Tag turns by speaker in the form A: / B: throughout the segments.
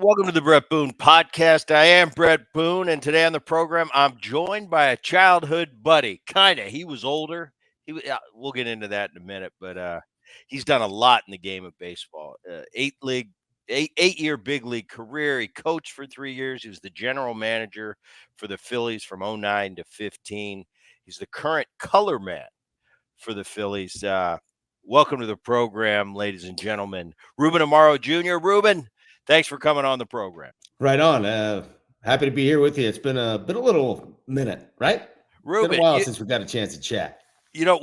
A: Welcome to the Bret Boone podcast. I am Bret Boone, and today on the program, I'm joined by a childhood buddy. Kinda. He was older. We'll get into that in a minute, but he's done a lot in the game of baseball. 8-year big league career. He coached for 3 years. He was the general manager for the Phillies from '09 to '15. He's the current color man for the Phillies. Welcome to the program, ladies and gentlemen. Ruben Amaro Jr. Ruben, thanks for coming on the program.
B: Right on. Happy to be here with you. It's been a little minute, right?
A: Ruben,
B: been a while since we got a chance to chat.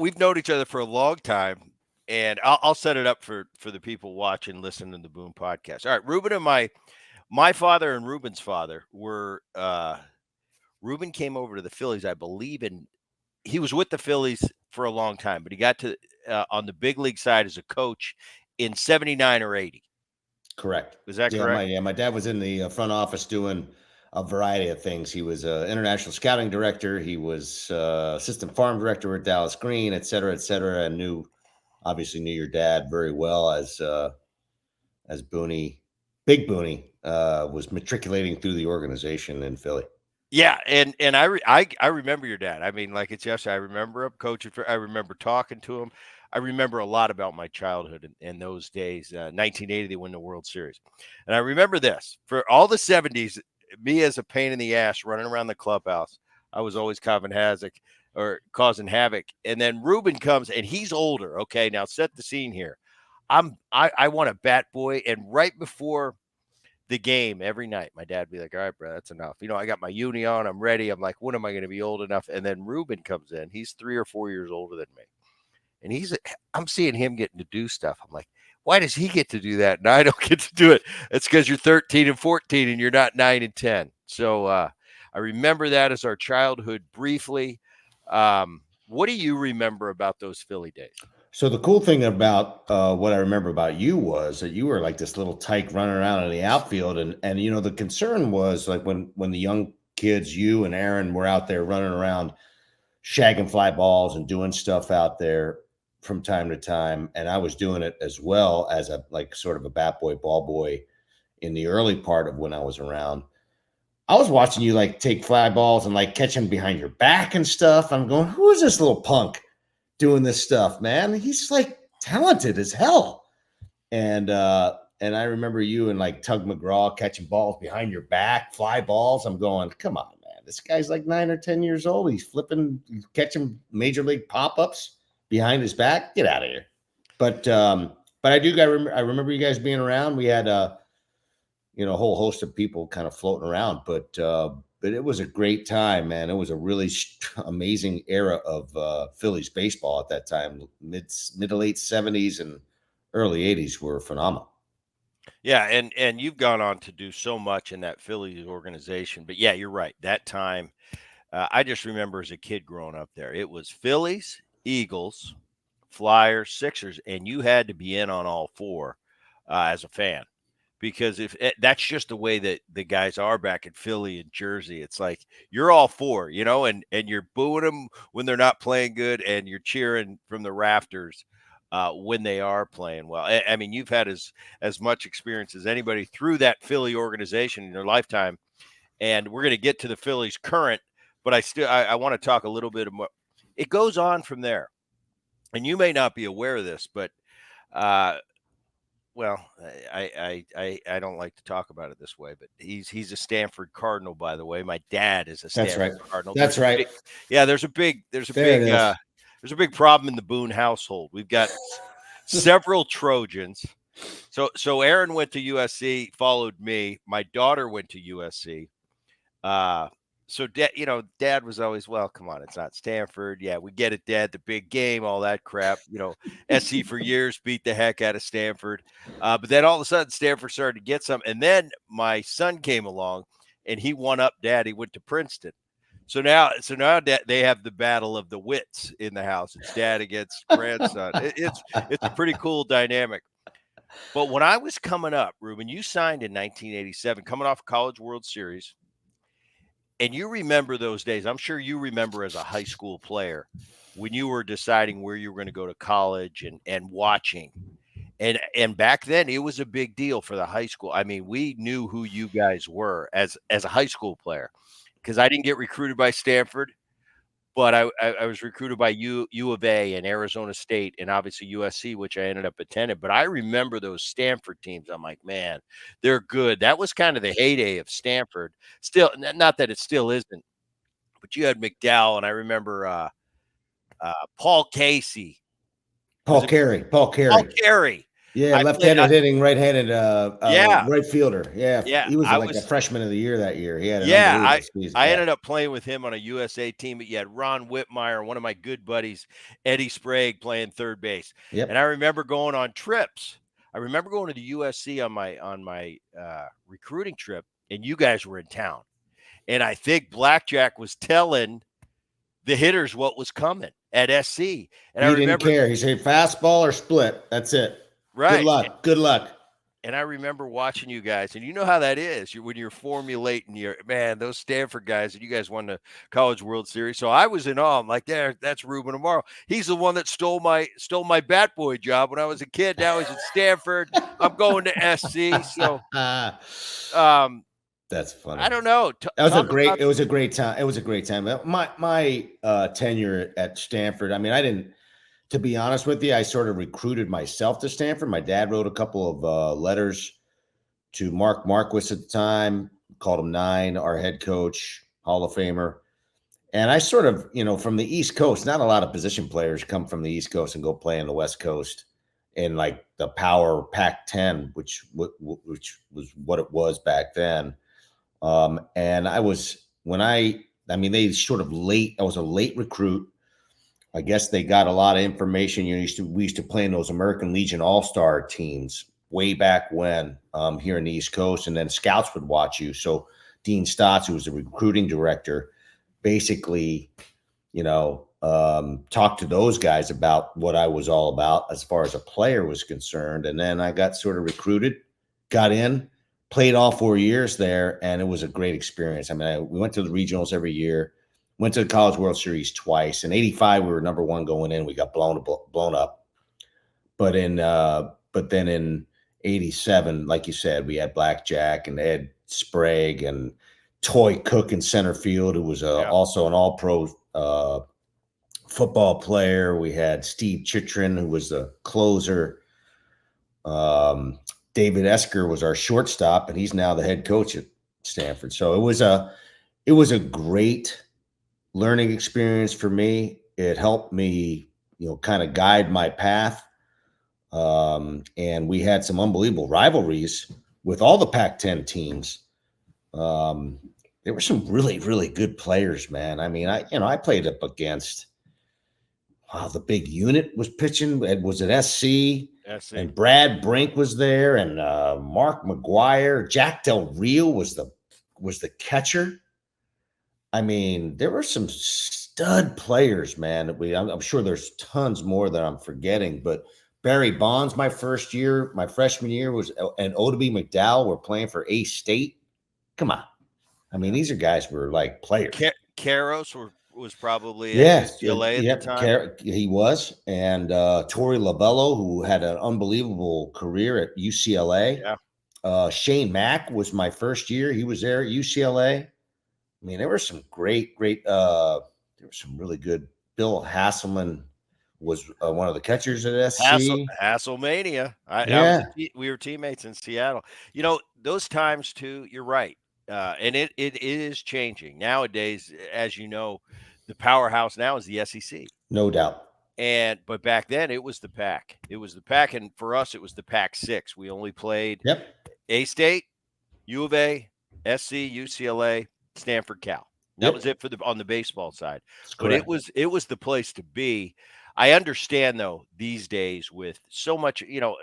A: We've known each other for a long time, and I'll set it up for the people watching, listening to the Boone podcast. All right, Ruben and my father and Ruben's father were Ruben came over to the Phillies, I believe, and he was with the Phillies for a long time, but he got to on the big league side as a coach in '79 or '80.
B: Correct.
A: Is that correct?
B: My dad was in the front office doing a variety of things. He was international scouting director. He was assistant farm director at Dallas Green, et cetera, and obviously knew your dad very well as Booney, Big Booney, was matriculating through the organization in Philly.
A: Yeah, and I remember your dad. I mean, like it's yesterday. I remember him coaching I remember talking to him. I remember a lot about my childhood in those days. 1980, they win the World Series, and I remember this for all the '70s. Me as a pain in the ass running around the clubhouse. I was always causing havoc. And then Ruben comes, and he's older. Okay, now set the scene here. I want a bat boy, and right before the game every night, my dad would be like, all right, bro, that's enough. I got my uni on. I'm ready. I'm like, when am I going to be old enough? And then Ruben comes in. He's 3 or 4 years older than me. And I'm seeing him getting to do stuff. I'm like, why does he get to do that? And I don't get to do it. It's because you're 13 and 14 and you're not 9 and 10. So I remember that as our childhood briefly. What do you remember about those Philly days?
B: So the cool thing about what I remember about you was that you were like this little tyke running around in the outfield, and the concern was like when the young kids, you and Aaron, were out there running around, shagging fly balls and doing stuff out there from time to time, and I was doing it as well as a sort of a bat boy, ball boy in the early part of when I was around. I was watching you take fly balls and catch them behind your back and stuff. I'm going, who is this little punk doing this stuff, man? He's talented as hell. And I remember you and Tug McGraw catching balls behind your back, fly balls. I'm going, come on, man. This guy's 9 or 10 years old. He's catching major league pop-ups behind his back. Get out of here. But I remember you guys being around. We had a whole host of people kind of floating around, but it was a great time, man. It was a really amazing era of Phillies baseball at that time. Mid to late '70s and early '80s were phenomenal.
A: Yeah, and you've gone on to do so much in that Phillies organization. But yeah, you're right. That time, I just remember as a kid growing up there, it was Phillies, Eagles, Flyers, Sixers, and you had to be in on all four as a fan. Because if that's just the way that the guys are back in Philly and Jersey, it's like you're all four, and you're booing them when they're not playing good, and you're cheering from the rafters when they are playing well. I mean, you've had as much experience as anybody through that Philly organization in your lifetime, and we're going to get to the Phillies current, but I want to talk a little bit more. It goes on from there, and you may not be aware of this, but. Well, I don't like to talk about it this way, but he's a Stanford Cardinal, by the way. My dad is a Stanford Cardinal.
B: That's right.
A: There's a big problem in the Boone household. We've got several Trojans. So Aaron went to USC, followed me. My daughter went to USC. So Dad was always, well, come on, it's not Stanford. Yeah, we get it, Dad. The big game, all that crap. SC for years beat the heck out of Stanford. But then all of a sudden, Stanford started to get some. And then my son came along, and he won up Dad. He went to Princeton. So now they have the battle of the wits in the house. It's dad against grandson. It's a pretty cool dynamic. But when I was coming up, Ruben, you signed in 1987, coming off College World Series. And you remember those days. I'm sure you remember as a high school player when you were deciding where you were going to go to college and watching. And back then it was a big deal for the high school. I mean, we knew who you guys were as a high school player because I didn't get recruited by Stanford, but I was recruited by U of A and Arizona State and obviously USC, which I ended up attending. But I remember those Stanford teams. I'm like, man, they're good. That was kind of the heyday of Stanford. Still, not that it still isn't, but you had McDowell, and I remember Paul Casey. Was
B: Paul
A: it
B: Carey. Paul
A: Paul
B: Carey.
A: Carey?
B: Yeah,
A: I played.
B: left-handed hitting, right-handed
A: Yeah,
B: right fielder. Yeah,
A: yeah.
B: he was
A: I
B: like a
A: was.
B: freshman of the year that year. He had an
A: Yeah,
B: unbelievable season.
A: I
B: Yeah.
A: ended up playing with him on a USA team, but you had Ron Whitmire, one of my good buddies, Eddie Sprague playing third base. And I
B: Yep.
A: remember going on trips. I remember going to the USC on my recruiting trip, and you guys were in town. And I think Blackjack was telling the hitters what was coming at SC. And I
B: He didn't
A: remember,
B: care. He said fastball or split. That's it. Good
A: right.
B: luck. Good luck.
A: And I remember watching you guys, and you know how that is. When you're formulating your man, those Stanford guys, and you guys won the College World Series. So I was in awe. I'm like, that's Ruben Amaro. He's the one that stole my bat boy job when I was a kid. Now he's at Stanford. I'm going to SC. So um,
B: That's funny.
A: I don't know.
B: That was a
A: Talk
B: great.
A: about
B: It was a great time. It was a great time. My tenure at Stanford. I mean, I didn't. To be honest with you, I sort of recruited myself to Stanford. My dad wrote a couple of letters to Mark Marquis at the time. Called him Nine, our head coach, Hall of Famer. And I sort of, from the East Coast, not a lot of position players come from the East Coast and go play on the West Coast in like the power Pac-10, which was what it was back then. And I was they sort of late. I was a late recruit. I guess they got a lot of information. We used to play in those American Legion All-Star teams way back when here in the East Coast, and then scouts would watch you. So Dean Stotts, who was the recruiting director, basically, talked to those guys about what I was all about as far as a player was concerned. And then I got sort of recruited, got in, played all 4 years there, and it was a great experience. I mean, we went to the regionals every year, went to the College World Series twice. In '85, we were number one going in. We got blown up. But then in '87, like you said, we had Blackjack and Ed Sprague and Toy Cook in center field, who was
A: yeah,
B: also an all-pro football player. We had Steve Chitrin, who was the closer. David Esker was our shortstop, and he's now the head coach at Stanford. So it was a great learning experience for me. It helped me, kind of guide my path. And we had some unbelievable rivalries with all the Pac-10 teams. There were some really, really good players, man. I mean, I played up against the big unit was pitching. It was at SC,
A: SC.
B: and Brad Brink was there, and Mark McGuire. Jack Del Rio was the catcher. I mean, there were some stud players, man. I'm sure there's tons more that I'm forgetting, but Barry Bonds, my freshman year, and Odeby McDowell were playing for Ace State. Come on. I mean, these are guys who were like players.
A: Caros was probably at
B: Yeah,
A: UCLA at the time.
B: He was. And Torey Lovello, who had an unbelievable career at UCLA.
A: Yeah.
B: Shane Mack was my first year. He was there at UCLA. I mean, there were some great, there were some really good. Bill Hasselman was one of the catchers at SC.
A: Hasselmania.
B: Yeah,
A: We were teammates in Seattle. Those times too. You're right, and it is changing nowadays. As you know, the powerhouse now is the SEC.
B: no doubt.
A: But back then it was the Pac. It was the Pac, and for us it was the Pac-6. We only played
B: Yep.
A: A State, U of A, SC, UCLA, Stanford, Cal. That was it on the baseball side. But it was the place to be. I understand though these days with so much,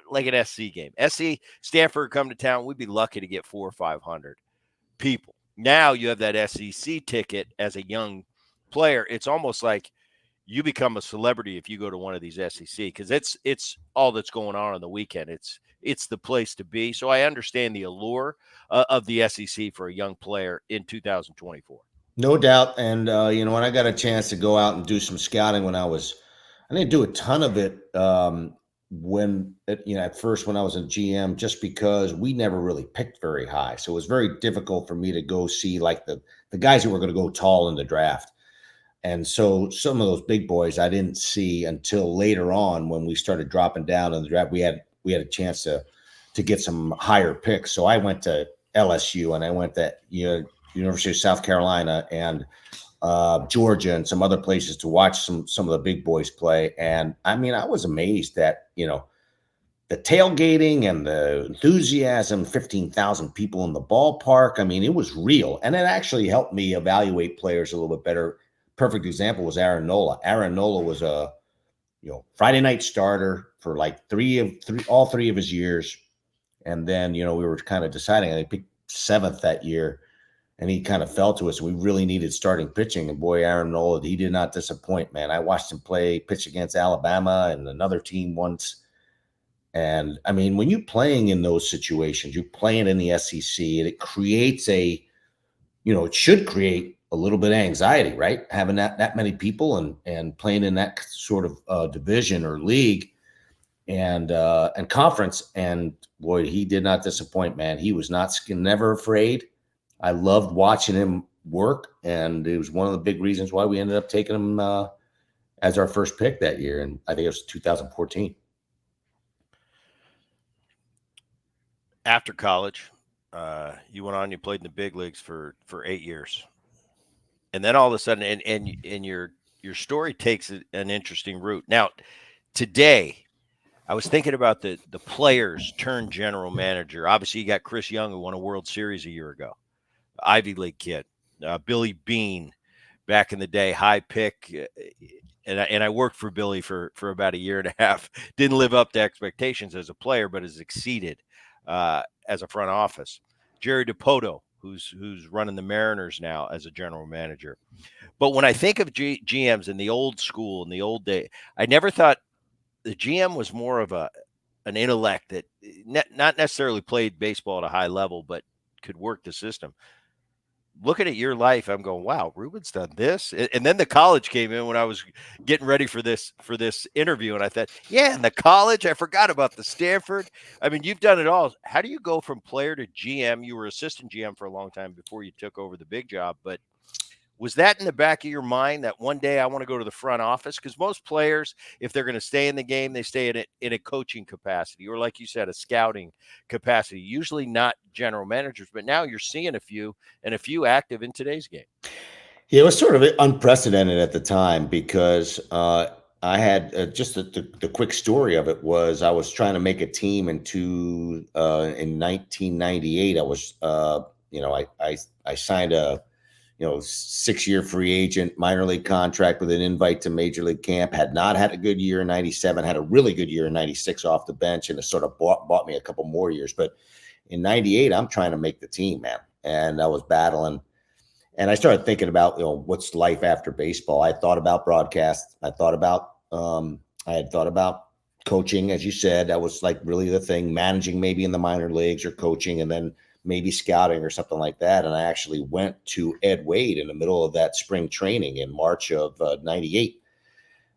A: like an SC game. SC Stanford come to town, we'd be lucky to get 400 or 500 people. Now you have that SEC ticket as a young player. It's almost like you become a celebrity if you go to one of these SEC because it's all that's going on the weekend. It's the place to be. So I understand the allure of the SEC for a young player in 2024.
B: No doubt. And, when I got a chance to go out and do some scouting I didn't do a ton of it at first when I was a GM, just because we never really picked very high. So it was very difficult for me to go see like the guys who were going to go tall in the draft. And so some of those big boys I didn't see until later on when we started dropping down in the draft. We had a chance to get some higher picks. So I went to LSU and I went to University of South Carolina and Georgia and some other places to watch some of the big boys play. And I mean, I was amazed that the tailgating and the enthusiasm, 15,000 people in the ballpark. I mean, it was real. And it actually helped me evaluate players a little bit better. Perfect example was Aaron Nola. Aaron Nola was a Friday night starter for like all three of his years. And then, we were kind of deciding, I picked seventh that year and he kind of fell to us. We really needed starting pitching. And boy, Aaron Nola, he did not disappoint, man. I watched him pitch against Alabama and another team once. And I mean, when you're playing in those situations, you're playing in the SEC, and it creates it should create a little bit of anxiety, right? Having that many people and playing in that sort of division or league and conference. And boy, he did not disappoint, man. He was never afraid. I loved watching him work, and it was one of the big reasons why we ended up taking him as our first pick that year. And I think it was 2014.
A: After college, you went on. You played in the big leagues for 8 years, and then all of a sudden, and your story takes an interesting route. Now, today, I was thinking about the players turned general manager. Obviously, you got Chris Young, who won a World Series a year ago, Ivy League kid, Billy Beane, back in the day, high pick. And I worked for Billy for about a year and a half. Didn't live up to expectations as a player, but has exceeded as a front office. Jerry DiPoto, who's running the Mariners now as a general manager. But when I think of GMs in the old school, in the old day, I never thought the GM was more of an intellect that not necessarily played baseball at a high level, but could work the system. Looking at your life, I'm going, wow, Ruben's done this. And then the college came in when I was getting ready for this interview. And I thought, yeah, and the college, I forgot about the Stanford. I mean, you've done it all. How do you go from player to GM? You were assistant GM for a long time before you took over the big job. But was that in the back of your mind that one day I want to go to the front office? Because most players, if they're going to stay in the game, they stay in a coaching capacity or, like you said, a scouting capacity, usually not general managers. But now you're seeing a few active in today's game.
B: Yeah, it was sort of unprecedented at the time because I had just the quick story of it was I was trying to make a team in 1998. I was I signed a 6-year free agent minor league contract with an invite to major league camp. Had not had a good year in 97, had a really good year in 96 off the bench, and it sort of bought me a couple more years. But in 98, I'm trying to make the team, man. And I was battling. And I started thinking about, what's life after baseball. I thought about broadcast. I had thought about coaching, as you said. That was like really the thing, managing maybe in the minor leagues or coaching, and then maybe scouting or something like that. And I actually went to Ed Wade in the middle of that spring training in March of 98.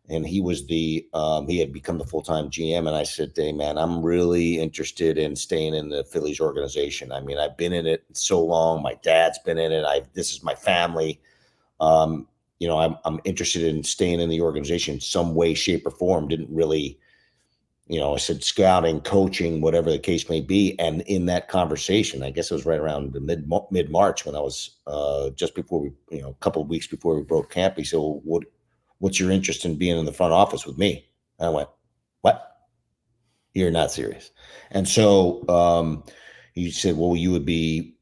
B: And he was he had become the full-time GM. And I said, hey, man, I'm really interested in staying in the Phillies organization. I mean, I've been in it so long. My dad's been in it. This is my family. I'm interested in staying in the organization in some way, shape, or form. Didn't really, I said scouting, coaching, whatever the case may be. And in that conversation, I guess it was right around the mid-March when I was just before we, a couple of weeks before we broke camp, he said, well, what's your interest in being in the front office with me? And I went, what? You're not serious. And so he said, well, you would be,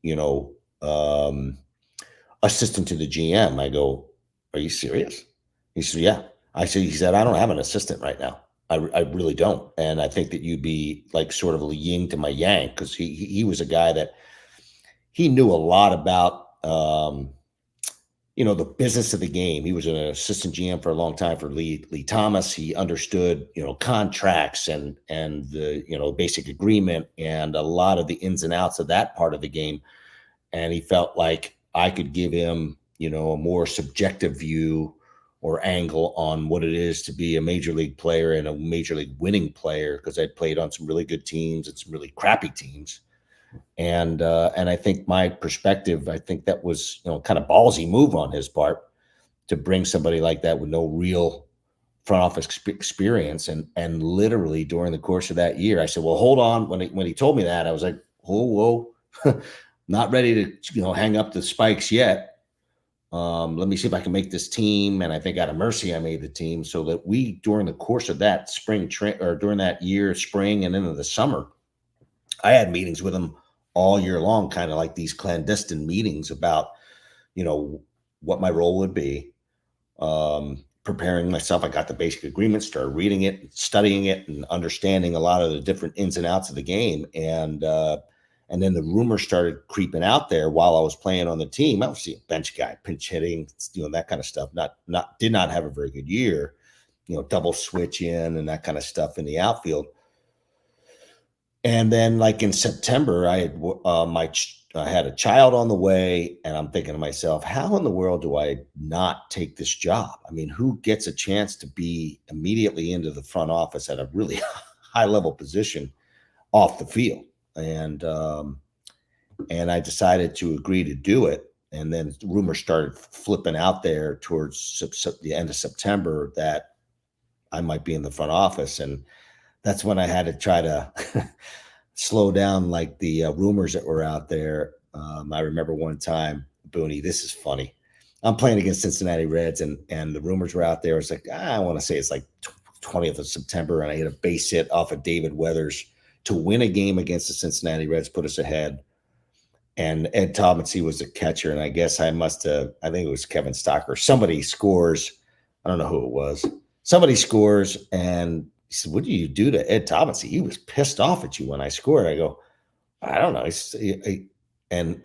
B: assistant to the GM. I go, are you serious? He said, yeah. He said, I don't have an assistant right now. I really don't. And I think that you'd be like sort of a yin to my yang, because he was a guy that he knew a lot about, the business of the game. He was an assistant GM for a long time for Lee Thomas. He understood, contracts and the, basic agreement and a lot of the ins and outs of that part of the game. And he felt like I could give him, a more subjective view or angle on what it is to be a major league player and a major league winning player, because I'd played on some really good teams and some really crappy teams. And I think my perspective, I think that was, kind of ballsy move on his part to bring somebody like that with no real front office experience. And literally during the course of that year, I said, well, hold on. When he told me that, I was like, whoa, not ready to, hang up the spikes yet. Let me see if I can make this team. And I think out of mercy, I made the team, so that we, during the course of that or during that year, spring and into the summer, I had meetings with him all year long, kind of like these clandestine meetings about, what my role would be. Preparing myself. I got the basic agreement, started reading it, studying it, and understanding a lot of the different ins and outs of the game. And then the rumors started creeping out there while I was playing on the team. I was a bench guy, pinch hitting, that kind of stuff. Did not have a very good year, double switch in and that kind of stuff in the outfield. And then, like in September, I had I had a child on the way, and I'm thinking to myself, how in the world do I not take this job? I mean, who gets a chance to be immediately into the front office at a really high level position off the field? And I decided to agree to do it. And then rumors started flipping out there towards the end of September that I might be in the front office. And that's when I had to try to slow down, like the rumors that were out there. I remember one time, Booney, this is funny. I'm playing against Cincinnati Reds, and the rumors were out there. It's like, I want to say it's like 20th of September, and I hit a base hit off of David Weathers to win a game against the Cincinnati Reds, put us ahead. And Ed Thomasy was the catcher, and I guess I think it was Kevin Stocker. Somebody scores. I don't know who it was. Somebody scores, and he said, what did you do to Ed Thomasy? He was pissed off at you when I scored. I go, I don't know.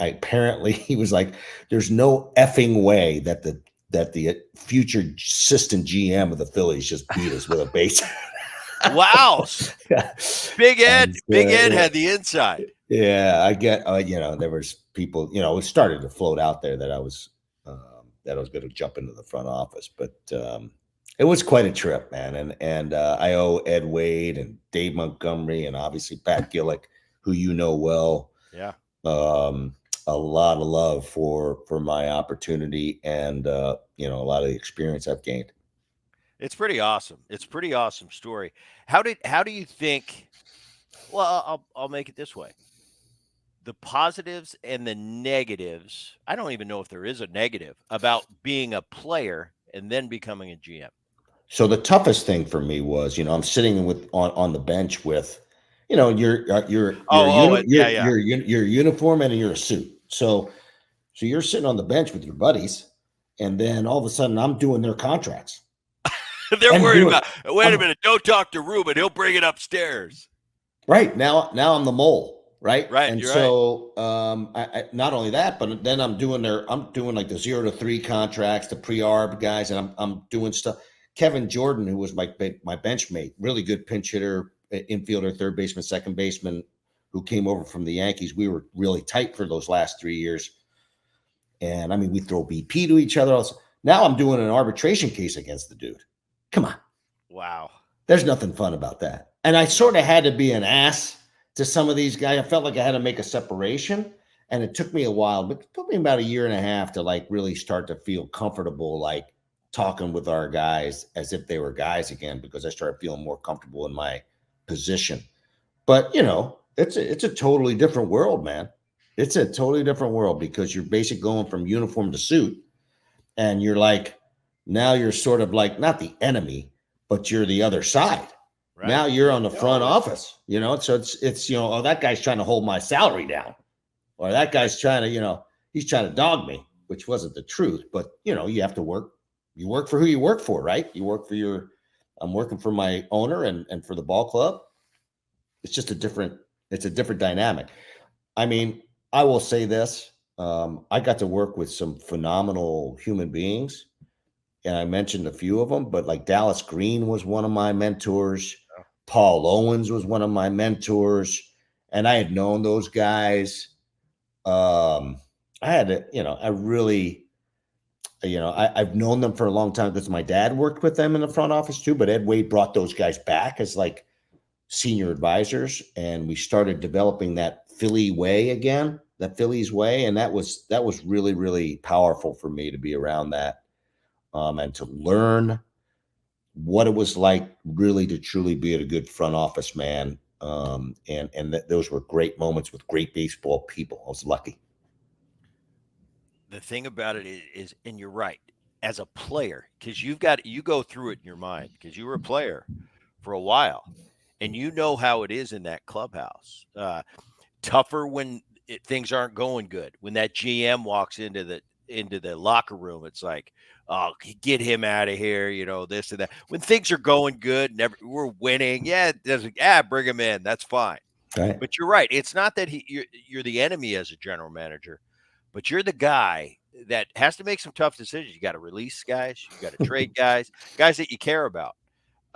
B: Apparently he was like, there's no effing way that the future assistant GM of the Phillies just beat us with a base.
A: Wow. Big Ed had the inside.
B: Yeah, I get, there was people, it started to float out there that I was going to jump into the front office, but it was quite a trip, man. And I owe Ed Wade and Dave Montgomery and obviously Pat Gillick, who well.
A: Yeah.
B: A lot of love for my opportunity and, a lot of the experience I've gained.
A: It's pretty awesome. It's a pretty awesome story. How do you think, well, I'll make it this way. The positives and the negatives, I don't even know if there is a negative about being a player and then becoming a GM.
B: So the toughest thing for me was, I'm sitting on the bench with, your uniform and you're a suit. So you're sitting on the bench with your buddies, and then all of a sudden I'm doing their contracts.
A: They're worried about, wait a minute, don't talk to Ruben. He'll bring it upstairs.
B: Right. Now I'm the mole. Right.
A: Right.
B: And so I not only that, but then I'm doing like the 0 to 3 contracts, the pre-arb guys, and I'm doing stuff. Kevin Jordan, who was my bench mate, really good pinch hitter, infielder, third baseman, second baseman, who came over from the Yankees. We were really tight for those last 3 years. And I mean, we throw BP to each other. Now I'm doing an arbitration case against the dude. Come on.
A: Wow.
B: There's nothing fun about that. And I sort of had to be an ass to some of these guys. I felt like I had to make a separation, and it took me a while, but it took me about a year and a half to like really start to feel comfortable, like talking with our guys as if they were guys again, because I started feeling more comfortable in my position. But it's a totally different world, man. It's a totally different world, because you're basically going from uniform to suit, and you're like, now you're sort of like not the enemy, but you're the other side. Right. Now you're on the front office, so it's that guy's trying to hold my salary down, or that guy's trying to, he's trying to dog me, which wasn't the truth. But, you have to work. You work for who you work for, right? You work for I'm working for my owner and for the ball club. It's just a different dynamic. I mean, I will say this. I got to work with some phenomenal human beings, and I mentioned a few of them, but like Dallas Green was one of my mentors. Paul Owens was one of my mentors, and I had known those guys. I had to, I've known them for a long time because my dad worked with them in the front office too. But Ed Wade brought those guys back as like senior advisors, and we started developing that Philly way again, that Phillies way, and that was really really powerful for me to be around that, and to learn what it was like really to truly be a good front office man. And those were great moments with great baseball people. I was lucky.
A: The thing about it is, and you're right, as a player, because you go through it in your mind because you were a player for a while, and you know how it is in that clubhouse. Tougher when things aren't going good. When that GM walks into the locker room, it's like, oh, get him out of here, this and that. When things are going good, we're winning, yeah, it doesn't, bring him in, that's fine.
B: Right.
A: But you're right. It's not that you're the enemy as a general manager, but you're the guy that has to make some tough decisions. You got to release guys, you got to trade guys that you care about.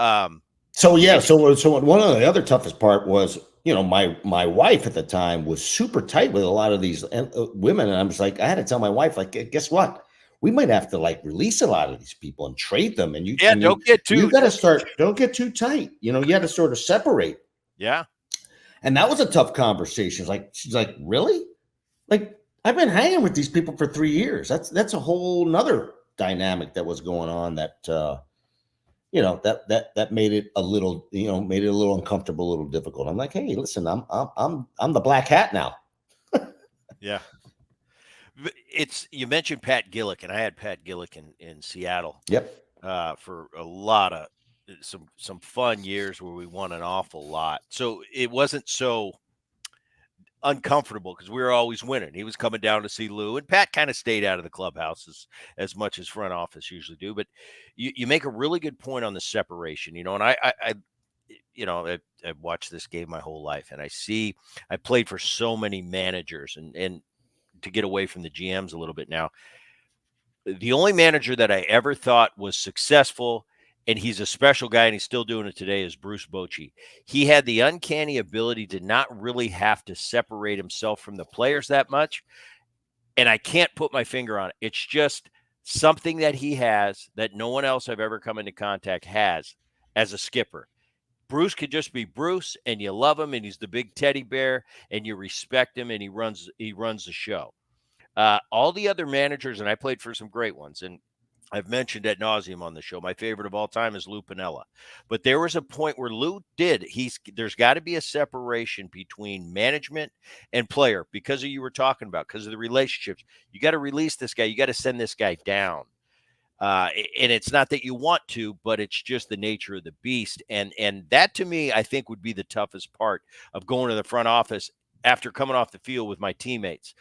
A: Um,
B: So yeah,
A: and
B: so one of the other toughest part was, my wife at the time was super tight with a lot of these women, and I was like, I had to tell my wife, like, guess what? We might have to like release a lot of these people and trade them, and you
A: yeah,
B: and you
A: don't get
B: you
A: too.
B: got to start. Don't get too tight. You got to sort of separate,
A: Yeah,
B: and that was a tough conversation. She's like, really? Like, I've been hanging with these people for 3 years. That's a whole nother dynamic that was going on that. That made it a little, uncomfortable, a little difficult. I'm like, hey, listen, I'm the black hat now.
A: yeah. It's you mentioned Pat Gillick, and I had Pat Gillick in Seattle
B: Yep.
A: for a lot of some fun years where we won an awful lot. So it wasn't so uncomfortable because we were always winning. He was coming down to see Lou, and Pat kind of stayed out of the clubhouse as much as front office usually do. But you make a really good point on the separation, and I've watched this game my whole life, and I played for so many managers, and to get away from the GMs a little bit now, the only manager that I ever thought was successful, and he's a special guy and he's still doing it today, is Bruce Bochy. He had the uncanny ability to not really have to separate himself from the players that much. And I can't put my finger on it. It's just something that he has that no one else I've ever come into contact has as a skipper. Bruce could just be Bruce, and you love him, and he's the big teddy bear, and you respect him, and he runs the show. All the other managers, and I played for some great ones, and I've mentioned ad nauseum on the show. My favorite of all time is Lou Piniella. But there was a point where Lou there's got to be a separation between management and player because of you were talking about, because of the relationships. You got to release this guy. You got to send this guy down. And it's not that you want to, but it's just the nature of the beast. And that to me, I think would be the toughest part of going to the front office after coming off the field with my teammates.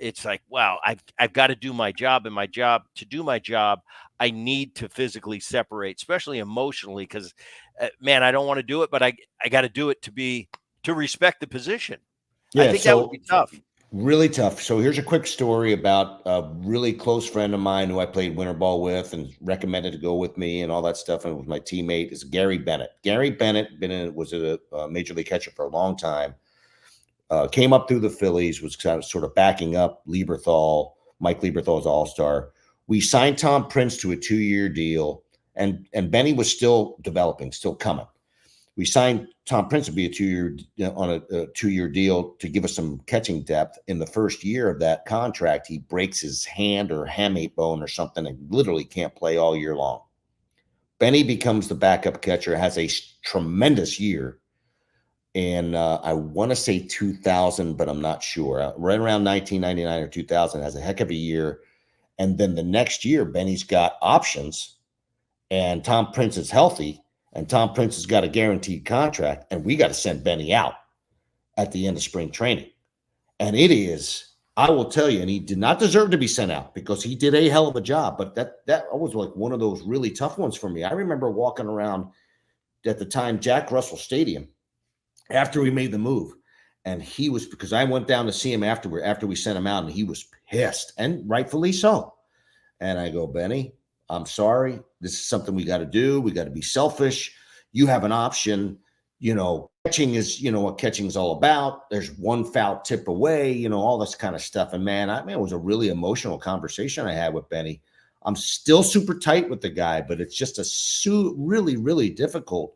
A: It's like, wow, I've got to do my job, and to do my job, I need to physically separate, especially emotionally, because man, I don't want to do it, but I got to do it to respect the position. I
B: Yeah.
A: think that would be
B: So
A: tough.
B: really tough. So here's a quick story about a really close friend of mine who I played winter ball with and recommended to go with me and all that stuff. And with my teammate is Gary Bennett. Gary Bennett was a major league catcher for a long time. Came up through the Phillies, was kind of sort of backing up Mike Lieberthal's all-star. We signed Tom Prince to a 2-year deal, and Benny was still developing, still coming. We signed Tom Prince to be a 2-year deal to give us some catching depth. In the first year of that contract, he breaks his hand or hamate bone or something and literally can't play all year long. Benny becomes the backup catcher, has a tremendous year. And I want to say 2000, but I'm not sure. Right around 1999 or 2000, has a heck of a year. And then the next year, Benny's got options, and Tom Prince is healthy, and Tom Prince has got a guaranteed contract, and we got to send Benny out at the end of spring training. And it is, I will tell you, and he did not deserve to be sent out because he did a hell of a job. But that was like one of those really tough ones for me. I remember walking around at the time Jack Russell Stadium after we made the move. And he was, because I went down to see him after we sent him out, and he was pissed, and rightfully so. And I go, Benny, I'm sorry. This is something we got to do. We got to be selfish. You have an option. catching is, what catching's all about. There's one foul tip away, all this kind of stuff. And man, it was a really emotional conversation I had with Benny. I'm still super tight with the guy, but it's just really, really difficult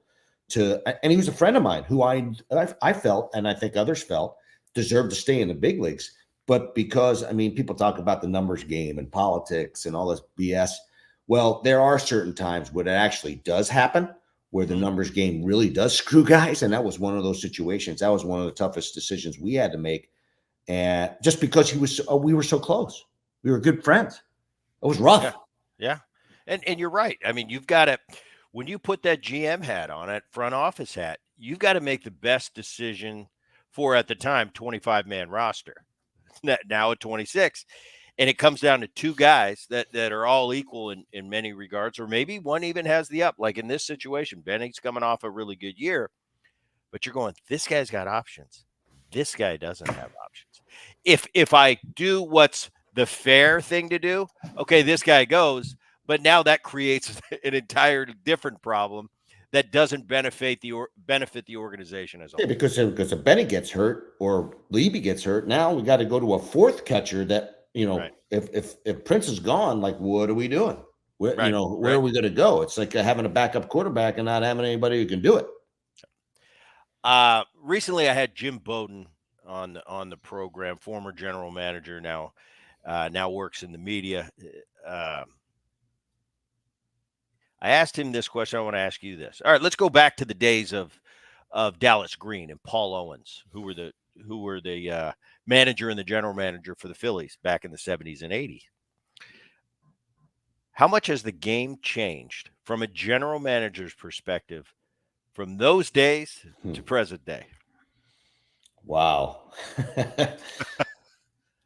B: and he was a friend of mine who I felt, and I think others felt, deserved to stay in the big leagues. But because, people talk about the numbers game and politics and all this BS. Well, there are certain times when it actually does happen, where the numbers game really does screw guys. And that was one of those situations. That was one of the toughest decisions we had to make. And just because we were so close, we were good friends. It was rough.
A: Yeah. And you're right. You've got to, when you put that GM hat on, that front office hat, you've got to make the best decision for, at the time, 25-man roster. Now at 26. And it comes down to two guys that are all equal in many regards, or maybe one even has the up. Like in this situation, Benny's coming off a really good year, but you're going, this guy's got options. This guy doesn't have options. If I do what's the fair thing to do, okay, this guy goes, but now that creates an entirely different problem that doesn't benefit the organization as a whole.
B: Because if Benny gets hurt or Levy gets hurt, now we got to go to a fourth catcher that,
A: Right.
B: if Prince is gone, like, what are we doing? Where are we going to go? It's like having a backup quarterback and not having anybody who can do it.
A: Recently I had Jim Bowden on the program, former general manager, now works in the media. I asked him this question. I want to ask you this. All right, let's go back to the days of Dallas Green and Paul Owens, who were the manager and the general manager for the Phillies back in the 70s and 80s. How much has the game changed from a general manager's perspective from those days to present day?
B: Wow.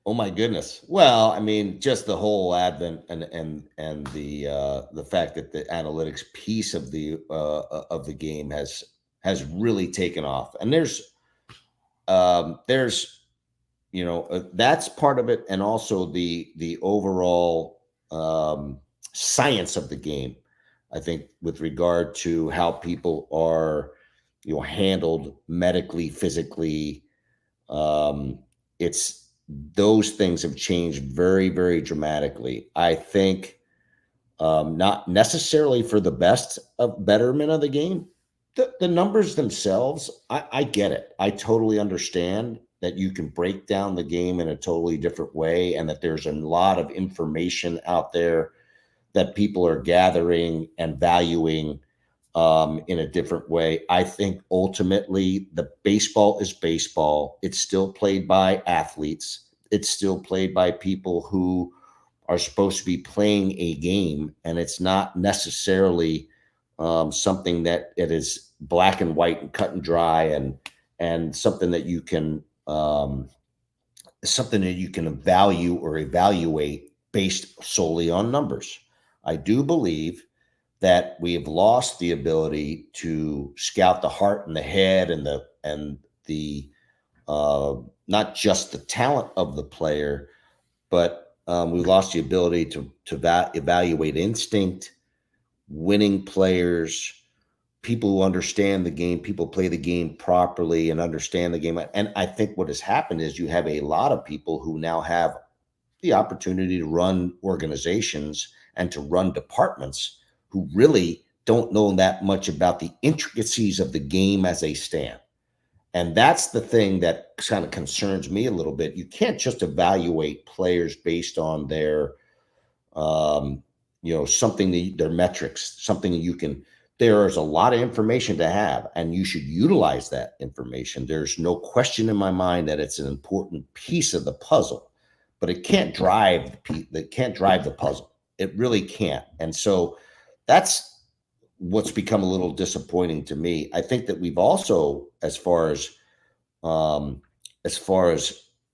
B: Oh my goodness. Well, just the whole advent and the fact that the analytics piece of the game has really taken off. And there's that's part of it, and also the overall science of the game. I think with regard to how people are, handled medically, physically, it's those things have changed very, very dramatically. I think not necessarily for the betterment of the game. The numbers themselves, I get it. I totally understand that you can break down the game in a totally different way, and that there's a lot of information out there that people are gathering and valuing in a different way. I think ultimately the baseball is baseball. It's still played by athletes. It's still played by people who are supposed to be playing a game, and it's not necessarily something that it is black and white and cut and dry, and something that you can value or evaluate based solely on numbers. I do believe that we have lost the ability to scout the heart and the head and the not just the talent of the player, but we lost the ability to evaluate instinct, winning players, people who understand the game, people play the game properly and understand the game. And I think what has happened is you have a lot of people who now have the opportunity to run organizations and to run departments who really don't know that much about the intricacies of the game as they stand. And that's the thing that kind of concerns me a little bit. You can't just evaluate players based on their, their metrics, something that you can. There is a lot of information to have, and you should utilize that information. There's no question in my mind that it's an important piece of the puzzle, but it can't drive the puzzle. It really can't. And so that's what's become a little disappointing to me. I think that we've also, as far as the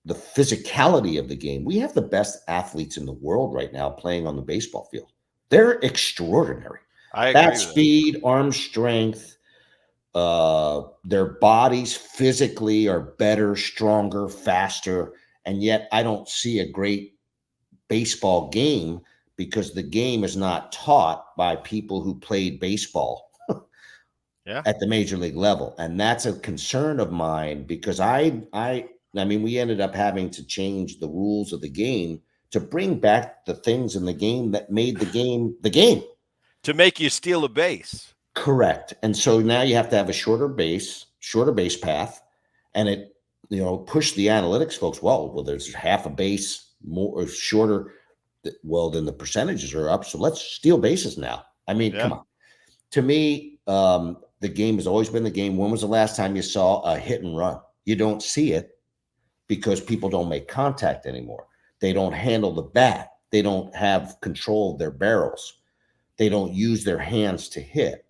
B: physicality of the game, we have the best athletes in the world right now playing on the baseball field. They're extraordinary.
A: I agree.
B: Bat speed, arm strength, their bodies physically are better, stronger, faster. And yet I don't see a great baseball game because the game is not taught by people who played baseball.
A: Yeah.
B: at the major league level, and that's a concern of mine because I mean, we ended up having to change the rules of the game to bring back the things in the game that made the game.
A: To make you steal a base.
B: Correct. And so now you have to have a shorter base path, and it, push the analytics folks. Well, there's half a base more or shorter. Well, then the percentages are up. So let's steal bases now. I mean,
A: Yeah.
B: come on. To me, the game has always been the game. When was the last time you saw a hit and run? You don't see it because people don't make contact anymore. They don't handle the bat. They don't have control of their barrels. They don't use their hands to hit.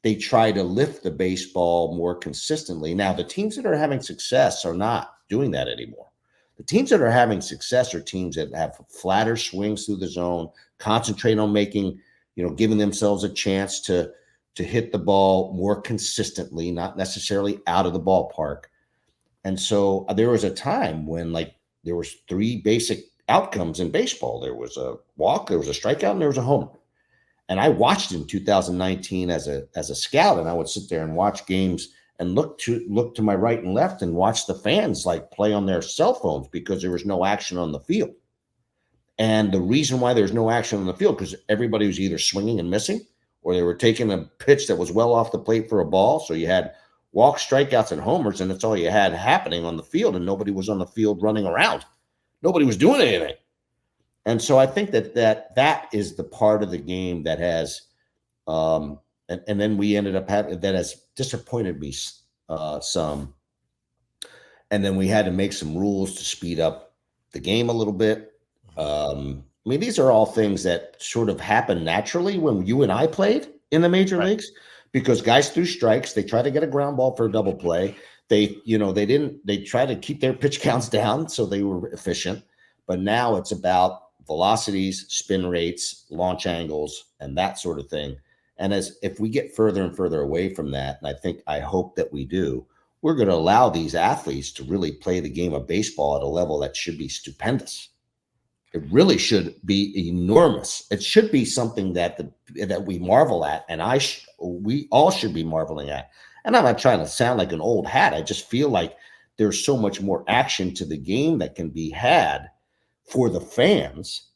B: They try to lift the baseball more consistently. Now, the teams that are having success are not doing that anymore. The teams that are having success are teams that have flatter swings through the zone, concentrate on making, giving themselves a chance to hit the ball more consistently, not necessarily out of the ballpark. And so there was a time when there was three basic outcomes in baseball. There was a walk, there was a strikeout, and there was a homer. And I watched in 2019 as a scout, and I would sit there and watch games and look to my right and left and watch the fans play on their cell phones because there was no action on the field. And the reason why there's no action on the field because everybody was either swinging and missing, or they were taking a pitch that was well off the plate for a ball. So you had walks, strikeouts, and homers, and that's all you had happening on the field, and nobody was on the field running around. Nobody was doing anything. And so I think that is the part of the game that has, and then we ended up having that has disappointed me some. And then we had to make some rules to speed up the game a little bit. I mean, these are all things that sort of happen naturally when you and I played in the major
A: Right.
B: leagues because guys threw strikes. They tried to get a ground ball for a double play. They tried to keep their pitch counts down so they were efficient. But now it's about velocities, spin rates, launch angles, and that sort of thing. And if we get further and further away from that, and I hope that we do, we're going to allow these athletes to really play the game of baseball at a level that should be stupendous. It really should be enormous. It should be something that we marvel at, and we all should be marveling at. And I'm not trying to sound like an old hat. I just feel like there's so much more action to the game that can be had for the fans,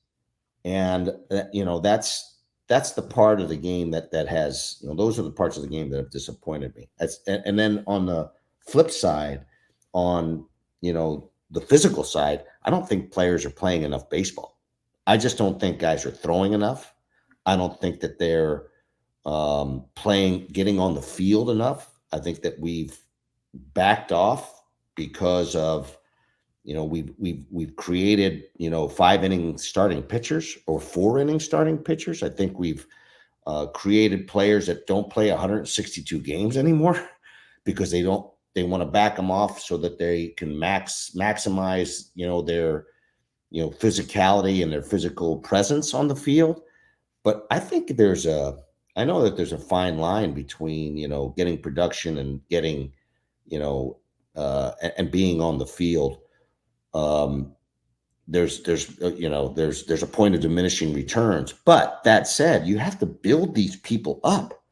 B: and that's the part of the game that has those are the parts of the game that have disappointed me. And then on the flip side, on the physical side, I don't think players are playing enough baseball. I just don't think guys are throwing enough. I don't think that they're getting on the field enough. I think that we've backed off because of we've created 5 inning starting pitchers or 4 inning starting pitchers. I think we've created players that don't play 162 games anymore because they want to back them off so that they can maximize their physicality and their physical presence on the field. But I know that there's a fine line between getting production and getting and being on the field. um, there's a point of diminishing returns. But that said, you have to build these people up.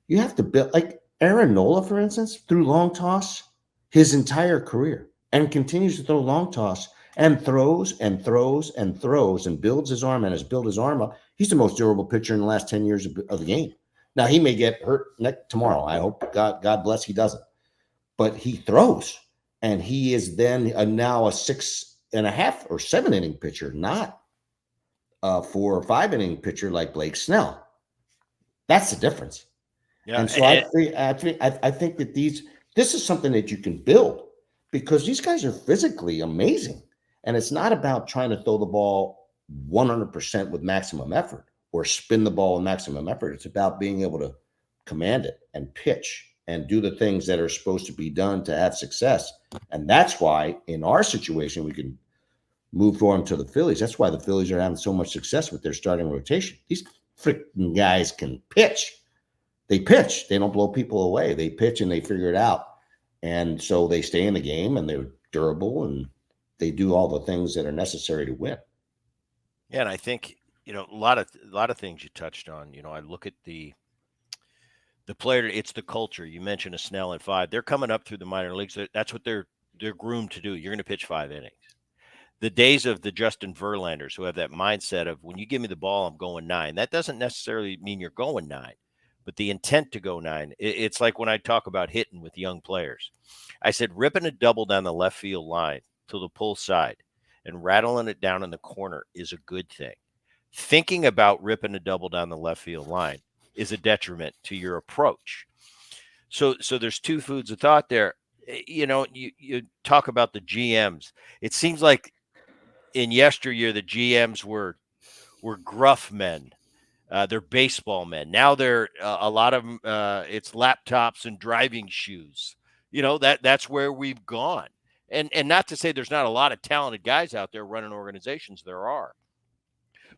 B: You have to build like Aaron Nola, for instance, threw long toss his entire career and continues to throw long toss and throws and throws and throws and builds his arm and has built his arm up. He's the most durable pitcher in the last 10 years of the game. Now he may get hurt tomorrow. I hope God bless he doesn't. But he throws, and he is then now a 6.5 or 7 inning pitcher, not a 4 or 5 inning pitcher like Blake Snell. That's the difference.
A: Yeah.
B: And so I think that this is something that you can build because these guys are physically amazing. And it's not about trying to throw the ball 100% with maximum effort or spin the ball with maximum effort. It's about being able to command it and pitch and do the things that are supposed to be done to have success. And that's why in our situation, we can move on to the Phillies. That's why the Phillies are having so much success with their starting rotation. These freaking guys can pitch. They pitch. They don't blow people away. They pitch and they figure it out. And so they stay in the game and they're durable and they do all the things that are necessary to win.
A: Yeah, and I think a lot of things you touched on. I look at The player, it's the culture. You mentioned a Snell at 5. They're coming up through the minor leagues. That's what they're groomed to do. You're going to pitch 5 innings. The days of the Justin Verlanders who have that mindset of when you give me the ball, I'm going 9. That doesn't necessarily mean you're going 9, but the intent to go 9. It's like when I talk about hitting with young players. I said ripping a double down the left field line to the pull side and rattling it down in the corner is a good thing. Thinking about ripping a double down the left field line is a detriment to your approach. So there's two foods of thought there. You talk about the GMs. It seems like in yesteryear the GMs were gruff men. They're baseball men. Now they're a lot of them. It's laptops and driving shoes. That's where we've gone. And not to say there's not a lot of talented guys out there running organizations. There are,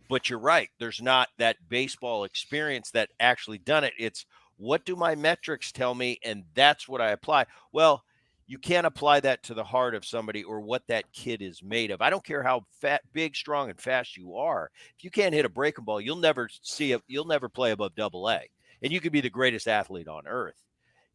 A: but you're right. There's not that baseball experience that actually done it. It's what do my metrics tell me? And that's what I apply. Well, you can't apply that to the heart of somebody or what that kid is made of. I don't care how fat, big, strong, and fast you are. If you can't hit a breaking ball, you'll never see it. You'll never play above AA. And you could be the greatest athlete on earth.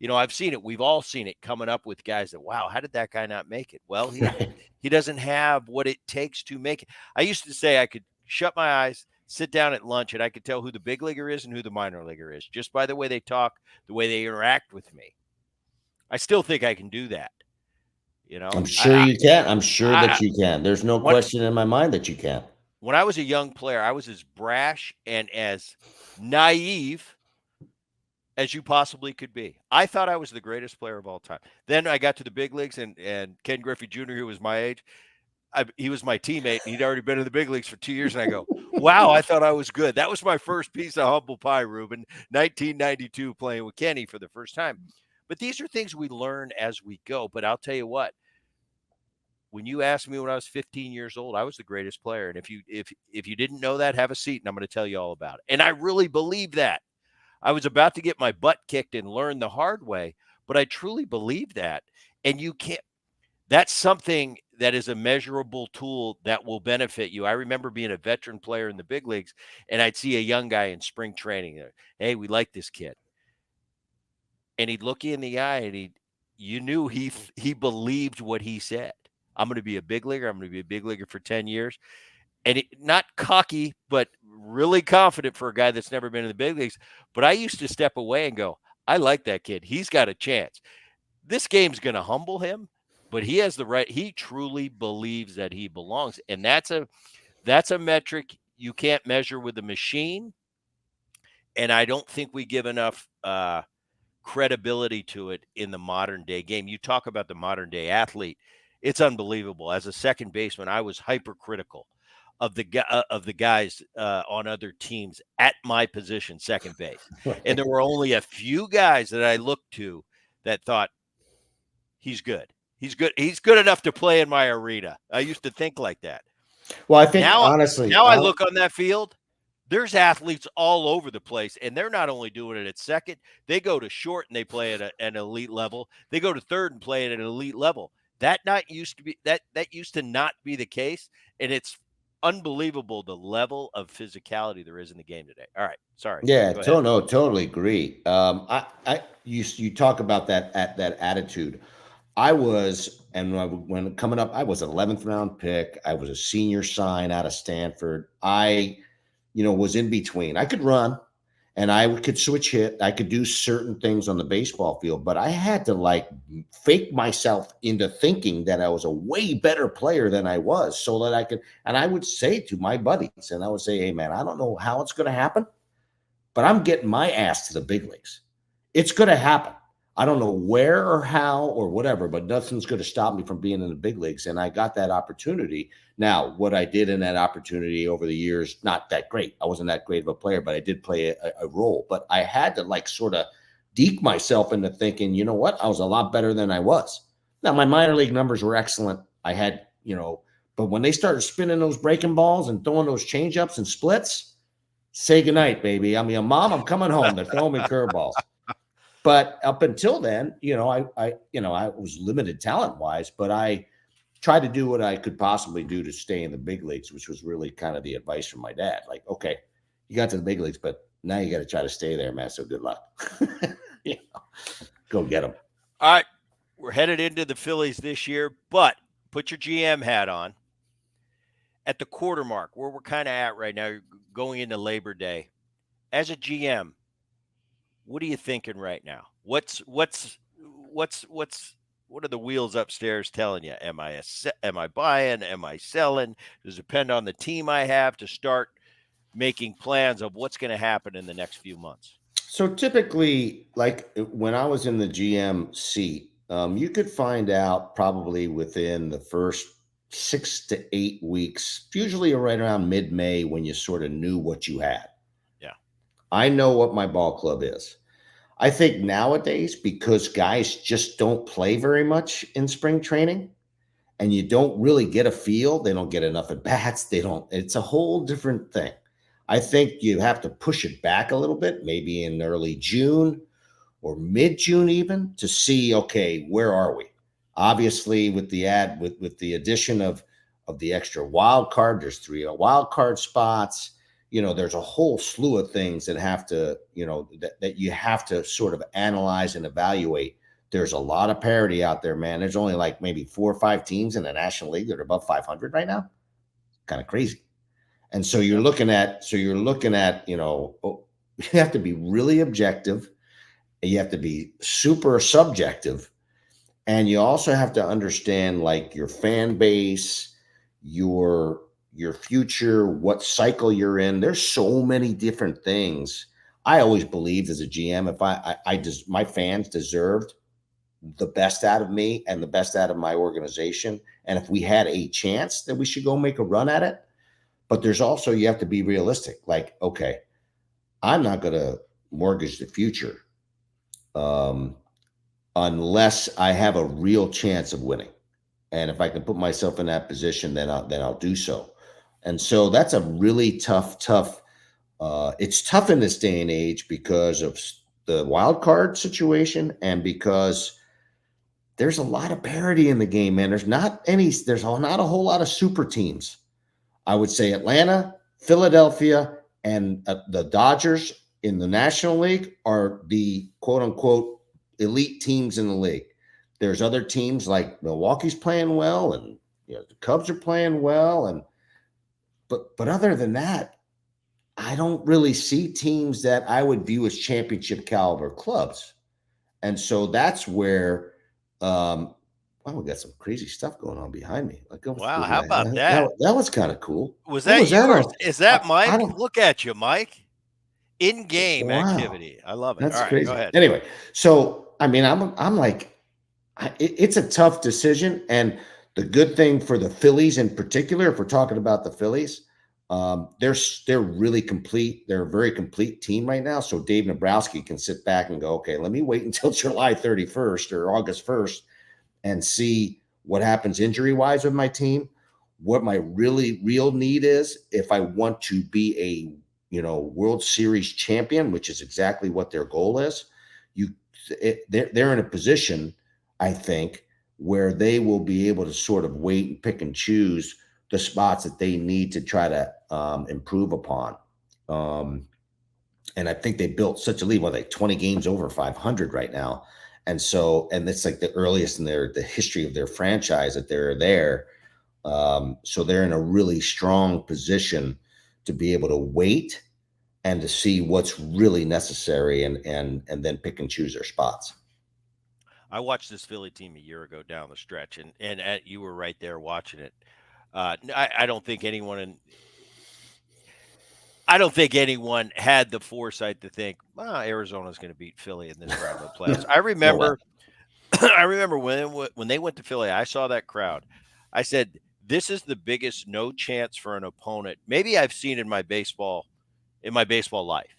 A: I've seen it. We've all seen it coming up with guys that, wow, how did that guy not make it? Well,
B: Right.
A: he doesn't have what it takes to make it. I used to say I could shut my eyes, sit down at lunch, and I could tell who the big leaguer is and who the minor leaguer is just by the way they talk, the way they interact with me. I still think I can do that. You know,
B: I'm sure you can. I'm sure
A: I
B: that you can. There's no
A: when
B: question in my mind that you can.
A: when I was a young player, I was as brash and as naive as you possibly could be. I thought I was the greatest player of all time. Then I got to the big leagues, and Ken Griffey Jr., who was my age, he was my teammate. And he'd already been in the big leagues for 2 years, and I go, "Wow, I thought I was good." That was my first piece of humble pie, Ruben. 1992, playing with Kenny for the first time. But these are things we learn as we go. But I'll tell you what, when you asked me when I was 15 years old, I was the greatest player. And if you didn't know that, have a seat, and I'm going to tell you all about it. And I really believe that. I was about to get my butt kicked and learn the hard way, but I truly believe that. And you can't. That's something that is a measurable tool that will benefit you. I remember being a veteran player in the big leagues, and I'd see a young guy in spring training. Hey, we like this kid, and he'd look you in the eye, and you knew he believed what he said. I'm going to be a big leaguer. I'm going to be a big leaguer for 10 years. And not cocky, but really confident for a guy that's never been in the big leagues. But I used to step away and go, I like that kid. He's got a chance. This game's going to humble him, but he has the right. He truly believes that he belongs. And that's a metric you can't measure with a machine. And I don't think we give enough credibility to it in the modern day game. You talk about the modern day athlete. It's unbelievable. As a second baseman, I was hypercritical of the guys on other teams at my position, second base. And there were only a few guys that I looked to that thought he's good. He's good. He's good enough to play in my arena. I used to think like that.
B: Well, I think
A: Now,
B: honestly,
A: now I look on that field. There's athletes all over the place, and they're not only doing it at second, they go to short and they play at an elite level. They go to third and play at an elite level. That used to not be the case, and it's unbelievable the level of physicality there is in the game today. All right, sorry.
B: yeah,
A: Go ahead.
B: no, totally agree. You talk about that attitude. I was, and when coming up, I was an 11th round pick. I was a senior sign out of Stanford. I, was in between. I could run and I could switch hit. I could do certain things on the baseball field, but I had to like fake myself into thinking that I was a way better player than I was so that I could, and I would say to my buddies, and I would say, hey man, I don't know how it's going to happen, but I'm getting my ass to the big leagues. It's going to happen. I don't know where or how or whatever, but nothing's going to stop me from being in the big leagues. And I got that opportunity. Now, what I did in that opportunity over the years, not that great. I wasn't that great of a player, but I did play a role. But I had to like sort of deke myself into thinking, you know what? I was a lot better than I was. Now, my minor league numbers were excellent. I had, but when they started spinning those breaking balls and throwing those changeups and splits, say goodnight, baby. I mean, mom, I'm coming home. They're throwing me curveballs. But up until then, I was limited talent wise, but I tried to do what I could possibly do to stay in the big leagues, which was really kind of the advice from my dad. Like, okay, you got to the big leagues, but Now you got to try to stay there, man. So good luck. Yeah, go get them.
A: All right, we're headed into the Phillies this year, but put your GM hat on at the quarter mark, where we're kind of at right now, going into Labor Day. As a GM, what are you thinking right now? What are the wheels upstairs telling you? Am I buying? Am I selling? Does it depend on the team I have to start making plans of what's going to happen in the next few months?
B: So typically, like when I was in the GM seat, you could find out probably within the first 6 to 8 weeks, usually right around mid-May, when you sort of knew what you had.
A: Yeah.
B: I know what my ball club is. I think nowadays, because guys just don't play very much in spring training and you don't really get a feel, they don't get enough at bats. They don't, it's a whole different thing. I think you have to push it back a little bit, maybe in early June or mid-June even, to see, okay, where are we? Obviously, with the addition of the extra wild card, there's three wild card spots. There's a whole slew of things that have to, that you have to sort of analyze and evaluate. There's a lot of parity out there, man. There's only like maybe 4 or 5 teams in the National League that are above 500 right now. Kind of crazy. And so
A: Yep.
B: you're looking at, you have to be really objective. You have to be super subjective, and you also have to understand like your fan base, your future, what cycle you're in. There's so many different things. I always believed as a GM, if I just, my fans deserved the best out of me and the best out of my organization, and if we had a chance that we should go make a run at it. But there's also, you have to be realistic. Like, okay, I'm not going to mortgage the future, um, unless I have a real chance of winning. And if I can put myself in that position, then I'll do so. And so that's a really tough. It's tough in this day and age because of the wild card situation, and because there's a lot of parity in the game, man. There's not a whole lot of super teams. I would say Atlanta, Philadelphia, and the Dodgers in the National League are the quote unquote elite teams in the league. There's other teams like Milwaukee's playing well, and the Cubs are playing well, and but other than that, I don't really see teams that I would view as championship caliber clubs. And so that's where, wow, we got some crazy stuff going on behind me. Like,
A: Wow, how about that?
B: that was kind of cool.
A: Was
B: What
A: that
B: was
A: you
B: that
A: or
B: on?
A: is that
B: I
A: Mike?
B: don't.
A: Look at you, Mike. In-game
B: Wow,
A: activity. I love it. All
B: that's
A: right, go
B: crazy.
A: ahead.
B: Anyway, so I mean, I'm like, it's a tough decision, and the good thing for the Phillies in particular, if we're talking about the Phillies, they're really complete. They're a very complete team right now. So Dave Nabrowski can sit back and go, okay, let me wait until July 31st or August 1st and see what happens injury wise with my team. What my really real need is, if I want to be a World Series champion, which is exactly what their goal is. They're in a position, I think, where they will be able to sort of wait and pick and choose the spots that they need to try to improve upon. Um, and I think they built such a lead, like 20 games over 500 right now. And so, and it's like the earliest in the history of their franchise that they're there. So they're in a really strong position to be able to wait and to see what's really necessary, and then pick and choose their spots.
A: I watched this Philly team a year ago down the stretch, and you were right there watching it. I don't think anyone had the foresight to think, Arizona's going to beat Philly in this round of the playoffs. I
B: No way.
A: remember, I remember when they went to Philly, I saw that crowd. I said, "This is the biggest no chance for an opponent maybe I've seen in my baseball life."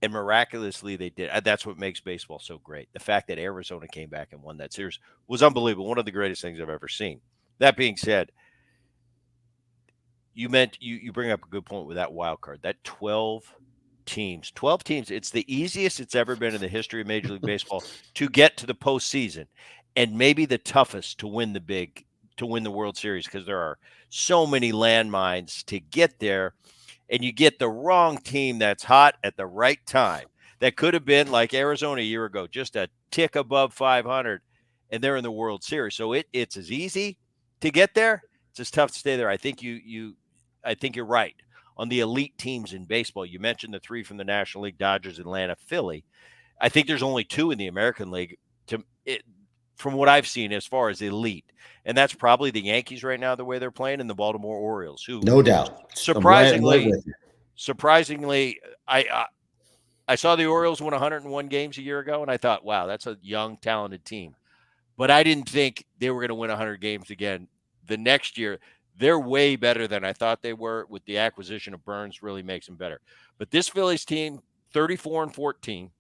A: And miraculously, they did. That's what makes baseball so great. The fact that Arizona came back and won that series was unbelievable. One of the greatest things I've ever seen. That being said, you bring up a good point with that wild card. That 12 teams. It's the easiest it's ever been in the history of Major League Baseball to get to the postseason, and maybe the toughest to win the World Series, because there are so many landmines to get there. and you get the wrong team that's hot at the right time. That could have been like Arizona a year ago, just a tick above 500, and they're in the World Series. So it's as easy to get there. It's as tough to stay there. I think you're right on the elite teams in baseball. You mentioned the three from the National League: Dodgers, Atlanta, Philly. I think there's only two in the American League from what I've seen as far as elite, and that's probably the Yankees right now, the way they're playing, and the Baltimore Orioles, who
B: No doubt. I'm right
A: surprisingly,
B: with you.
A: surprisingly, I saw the Orioles win 101 games a year ago, and I thought, wow, that's a young, talented team. But I didn't think they were going to win 100 games again the next year. They're way better than I thought they were. With the acquisition of Burns, really makes them better. But this Phillies team, 34-14,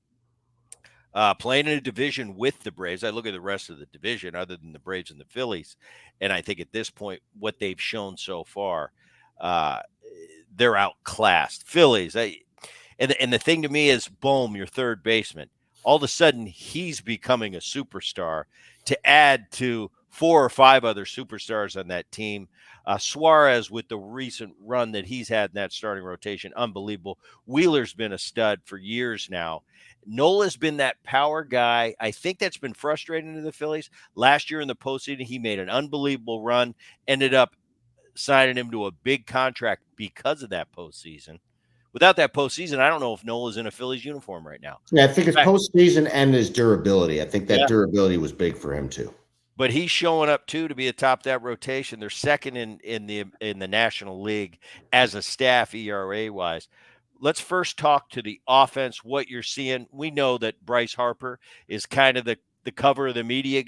A: playing in a division with the Braves. I look at the rest of the division, other than the Braves and the Phillies, and I think at this point, what they've shown so far, uh, they're outclassed. Phillies, and the thing to me is Bohm, your third baseman. All of a sudden, he's becoming a superstar to add to 4 or 5 other superstars on that team. Suarez, with the recent run that he's had in that starting rotation, unbelievable. Wheeler's been a stud for years now. Nola's been that power guy. I think that's been frustrating to the Phillies. Last year in the postseason, he made an unbelievable run, ended up signing him to a big contract because of that postseason. Without that postseason, I don't know if Nola's in a Phillies uniform right now.
B: Yeah, I think
A: In
B: his
A: fact,
B: postseason and his durability. I think that
A: yeah,
B: durability was big for him too.
A: but he's showing up too to be atop that rotation. They're second in the National League as a staff ERA wise. Let's first talk to the offense. What you're seeing, we know that Bryce Harper is kind of the cover of the media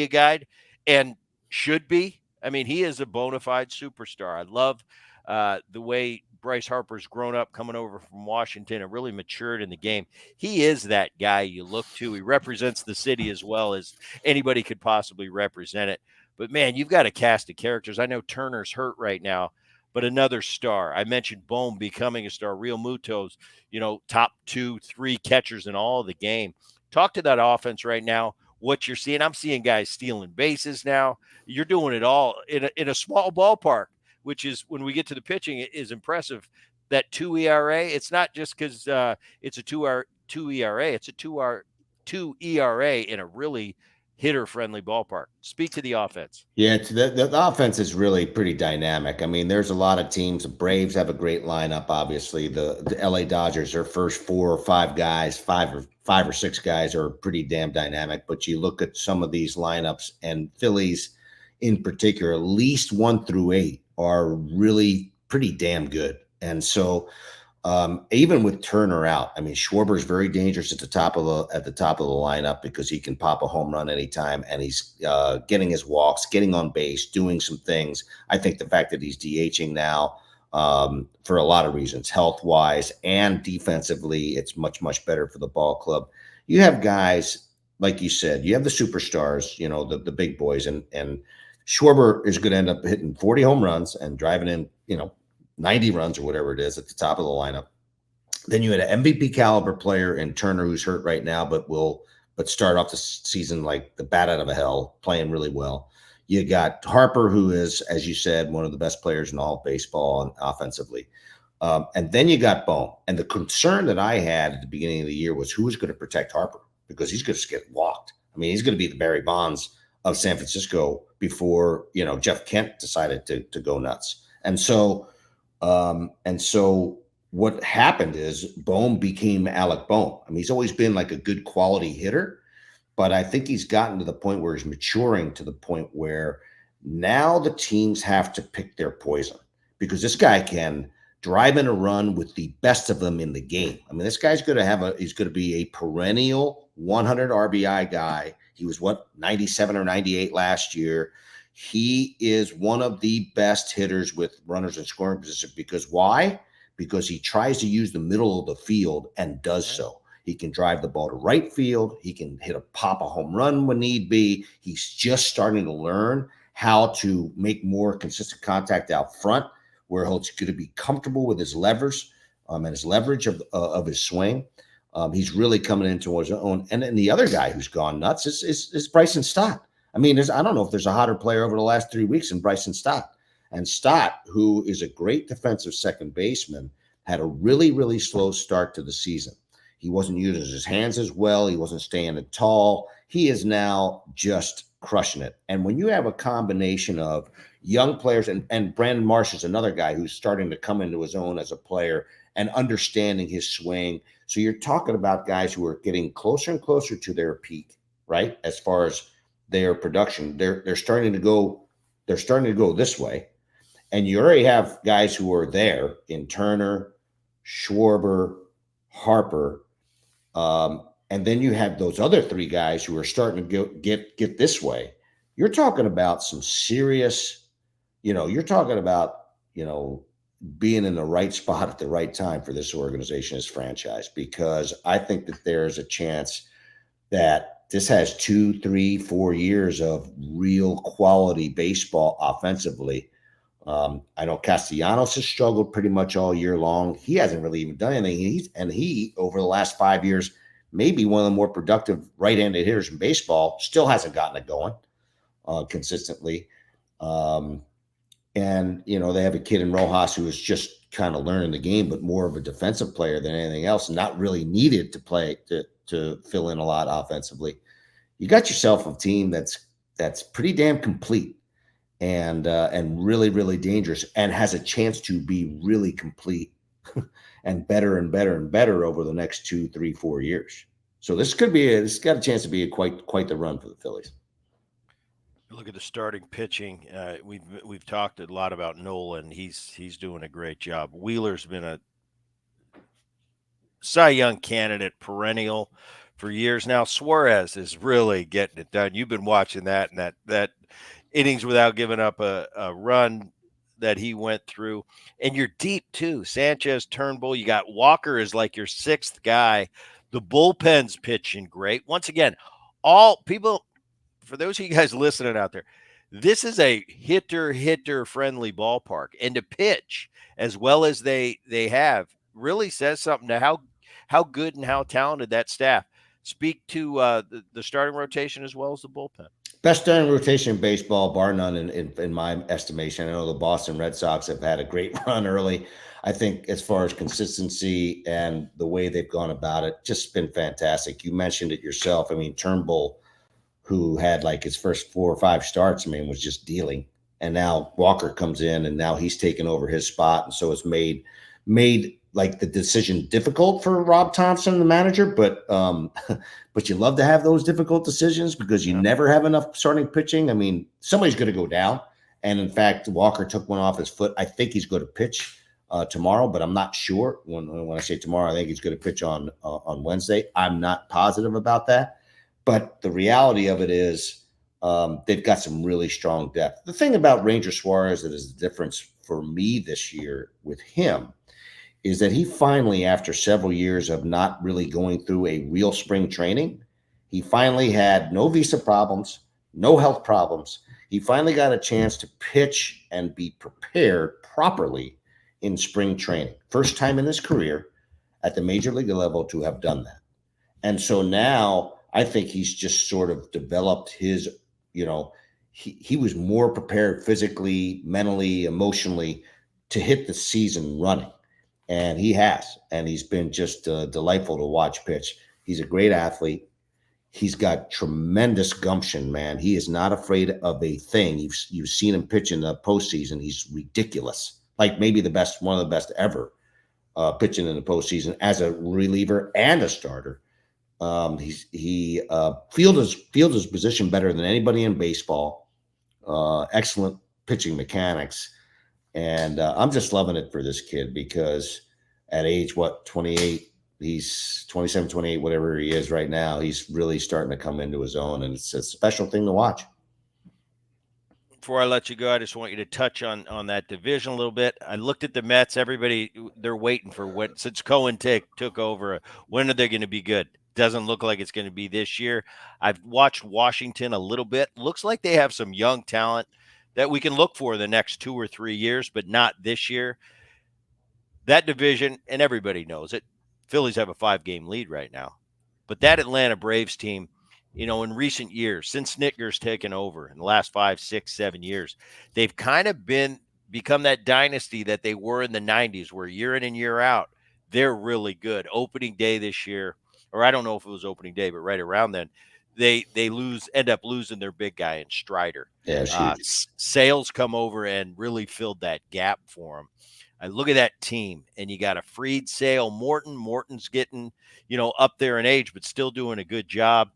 A: guide, and should be. I mean, he is a bona fide superstar. I love the way Bryce Harper's grown up coming over from Washington and really matured in the game. He is that guy you look to. He represents the city as well as anybody could possibly represent it. But man, you've got a cast of characters. I know Turner's hurt right now, but another star. I mentioned Bohm becoming a star. Real Muto's, top 2, 3 catchers in all of the game. Talk to that offense right now. What you're seeing, I'm seeing guys stealing bases now. You're doing it all in a small ballpark, which is when we get to the pitching, it is impressive. That 2 ERA, it's not just because it's a 2 ERA, it's a 2 ERA in a really hitter friendly ballpark. Speak to the offense.
B: Yeah, the offense is really pretty dynamic. I mean, there's a lot of teams. The Braves have a great lineup. Obviously, the LA Dodgers, their first 4 or 5 guys, five or six guys, are pretty damn dynamic. But you look at some of these lineups, and Phillies, in particular, at least 1 through 8 are really pretty damn good. And so, even with Turner out, I mean, Schwarber is very dangerous at the top of the lineup because he can pop a home run anytime, and he's getting his walks, getting on base, doing some things. I think the fact that he's DHing now, for a lot of reasons, health wise and defensively, it's much better for the ball club. You have guys like you said, you have the superstars, the big boys, and Schwarber is going to end up hitting 40 home runs and driving in, 90 runs or whatever it is at the top of the lineup. Then you had an MVP caliber player in Turner, who's hurt right now, but start off the season like the bat out of a hell, playing really well. You got Harper, who is, as you said, one of the best players in all of baseball and offensively. And then you got Bohm. And the concern that I had at the beginning of the year was who was going to protect Harper, because he's going to get walked. I mean, he's going to be the Barry Bonds of San Francisco before, Jeff Kent decided to go nuts. And so what happened is Bohm became Alec Bohm. I mean, he's always been like a good quality hitter, but I think he's gotten to the point where he's maturing to the point where now the teams have to pick their poison, because this guy can drive in a run with the best of them in the game. I mean, this guy's going to he's going to be a perennial 100 RBI guy. He was 97 or 98 last year. He is one of the best hitters with runners in scoring position. Because why? Because he tries to use the middle of the field and does so. He can drive the ball to right field. He can pop a home run when need be. He's just starting to learn how to make more consistent contact out front, where he's going to be comfortable with his levers and his leverage of his swing. He's really coming into his own. And then the other guy who's gone nuts is Bryson Stott. I mean, I don't know if there's a hotter player over the last 3 weeks than Bryson Stott. And Stott, who is a great defensive second baseman, had a really, really slow start to the season. He wasn't using his hands as well. He wasn't standing tall. He is now just crushing it. And when you have a combination of young players, and Brandon Marsh is another guy who's starting to come into his own as a player and understanding his swing. So you're talking about guys who are getting closer and closer to their peak, right? As far as their production, they're starting to go. They're starting to go this way, and you already have guys who are there in Turner, Schwarber, Harper, and then you have those other three guys who are starting to get this way. You're talking about some serious, you're talking about, being in the right spot at the right time for this organization, this franchise, because I think that there's a chance that this has 2, 3, 4 years of real quality baseball offensively. I know Castellanos has struggled pretty much all year long. He hasn't really even done anything. He over the last 5 years, maybe one of the more productive right-handed hitters in baseball, still hasn't gotten it going consistently. And they have a kid in Rojas who is just kind of learning the game, but more of a defensive player than anything else, not really needed to play to fill in a lot offensively. You got yourself a team that's pretty damn complete and really, really dangerous, and has a chance to be really complete and better and better and better over the next 2, 3, 4 years. So this got a chance to be quite the run for the Phillies.
A: Look at the starting pitching. We've talked a lot about Nolan. He's doing a great job. Wheeler's been a Cy Young candidate, perennial for years now. Suarez is really getting it done. You've been watching that, and that innings without giving up a run that he went through. And you're deep too. Sanchez, Turnbull. You got Walker is like your sixth guy. The bullpen's pitching great. Once again, all people, for those of you guys listening out there, this is a hitter friendly ballpark, and to pitch as well as they have really says something to how good and how talented that staff. Speak to the starting rotation as well as the bullpen.
B: Best starting rotation in baseball, bar none, in my estimation. I know the Boston Red Sox have had a great run early. I think as far as consistency and the way they've gone about it, just been fantastic. You mentioned it yourself. I mean, Turnbull, who had like his first 4 or 5 starts, I mean, was just dealing. And now Walker comes in, and now he's taken over his spot. And so it's made like the decision difficult for Rob Thompson, the manager, but but you love to have those difficult decisions because you never have enough starting pitching. I mean, somebody's going to go down, and in fact, Walker took one off his foot. I think he's going to pitch tomorrow, but I'm not sure. When I say tomorrow, I think he's going to pitch on Wednesday. I'm not positive about that, but the reality of it is they've got some really strong depth. The thing about Ranger Suarez that is the difference for me this year with him is that he finally, after several years of not really going through a real spring training, he finally had no visa problems, no health problems. He finally got a chance to pitch and be prepared properly in spring training. First time in his career at the major league level to have done that. And so now I think he's just sort of developed his, he was more prepared physically, mentally, emotionally to hit the season running. And he has, and he's been just delightful to watch pitch. He's a great athlete. He's got tremendous gumption, man. He is not afraid of a thing. You've seen him pitch in the postseason. He's ridiculous, like maybe one of the best ever pitching in the postseason as a reliever and a starter. He fields his position better than anybody in baseball. Excellent pitching mechanics. And I'm just loving it for this kid because at age, 28, he's 27, 28, whatever he is right now, he's really starting to come into his own. And it's a special thing to watch.
A: Before I let you go, I just want you to touch on that division a little bit. I looked at the Mets. Everybody, they're waiting for since Cohen took over, when are they going to be good? Doesn't look like it's going to be this year. I've watched Washington a little bit. Looks like they have some young talent that we can look for the next 2 or 3 years, but not this year. That division, and everybody knows it, Phillies have a 5-game lead right now. But that Atlanta Braves team, in recent years, since Snitker's taken over in the last 5, 6, 7 years, they've kind of been become that dynasty that they were in the 90s, where year in and year out, they're really good. Opening day this year, or I don't know if it was opening day, but right around then, they end up losing their big guy in Strider.
B: Yeah, it's huge.
A: Sales come over and really filled that gap for them. I look at that team, and you got a Freed, Sale, Morton. Morton's getting, up there in age, but still doing a good job.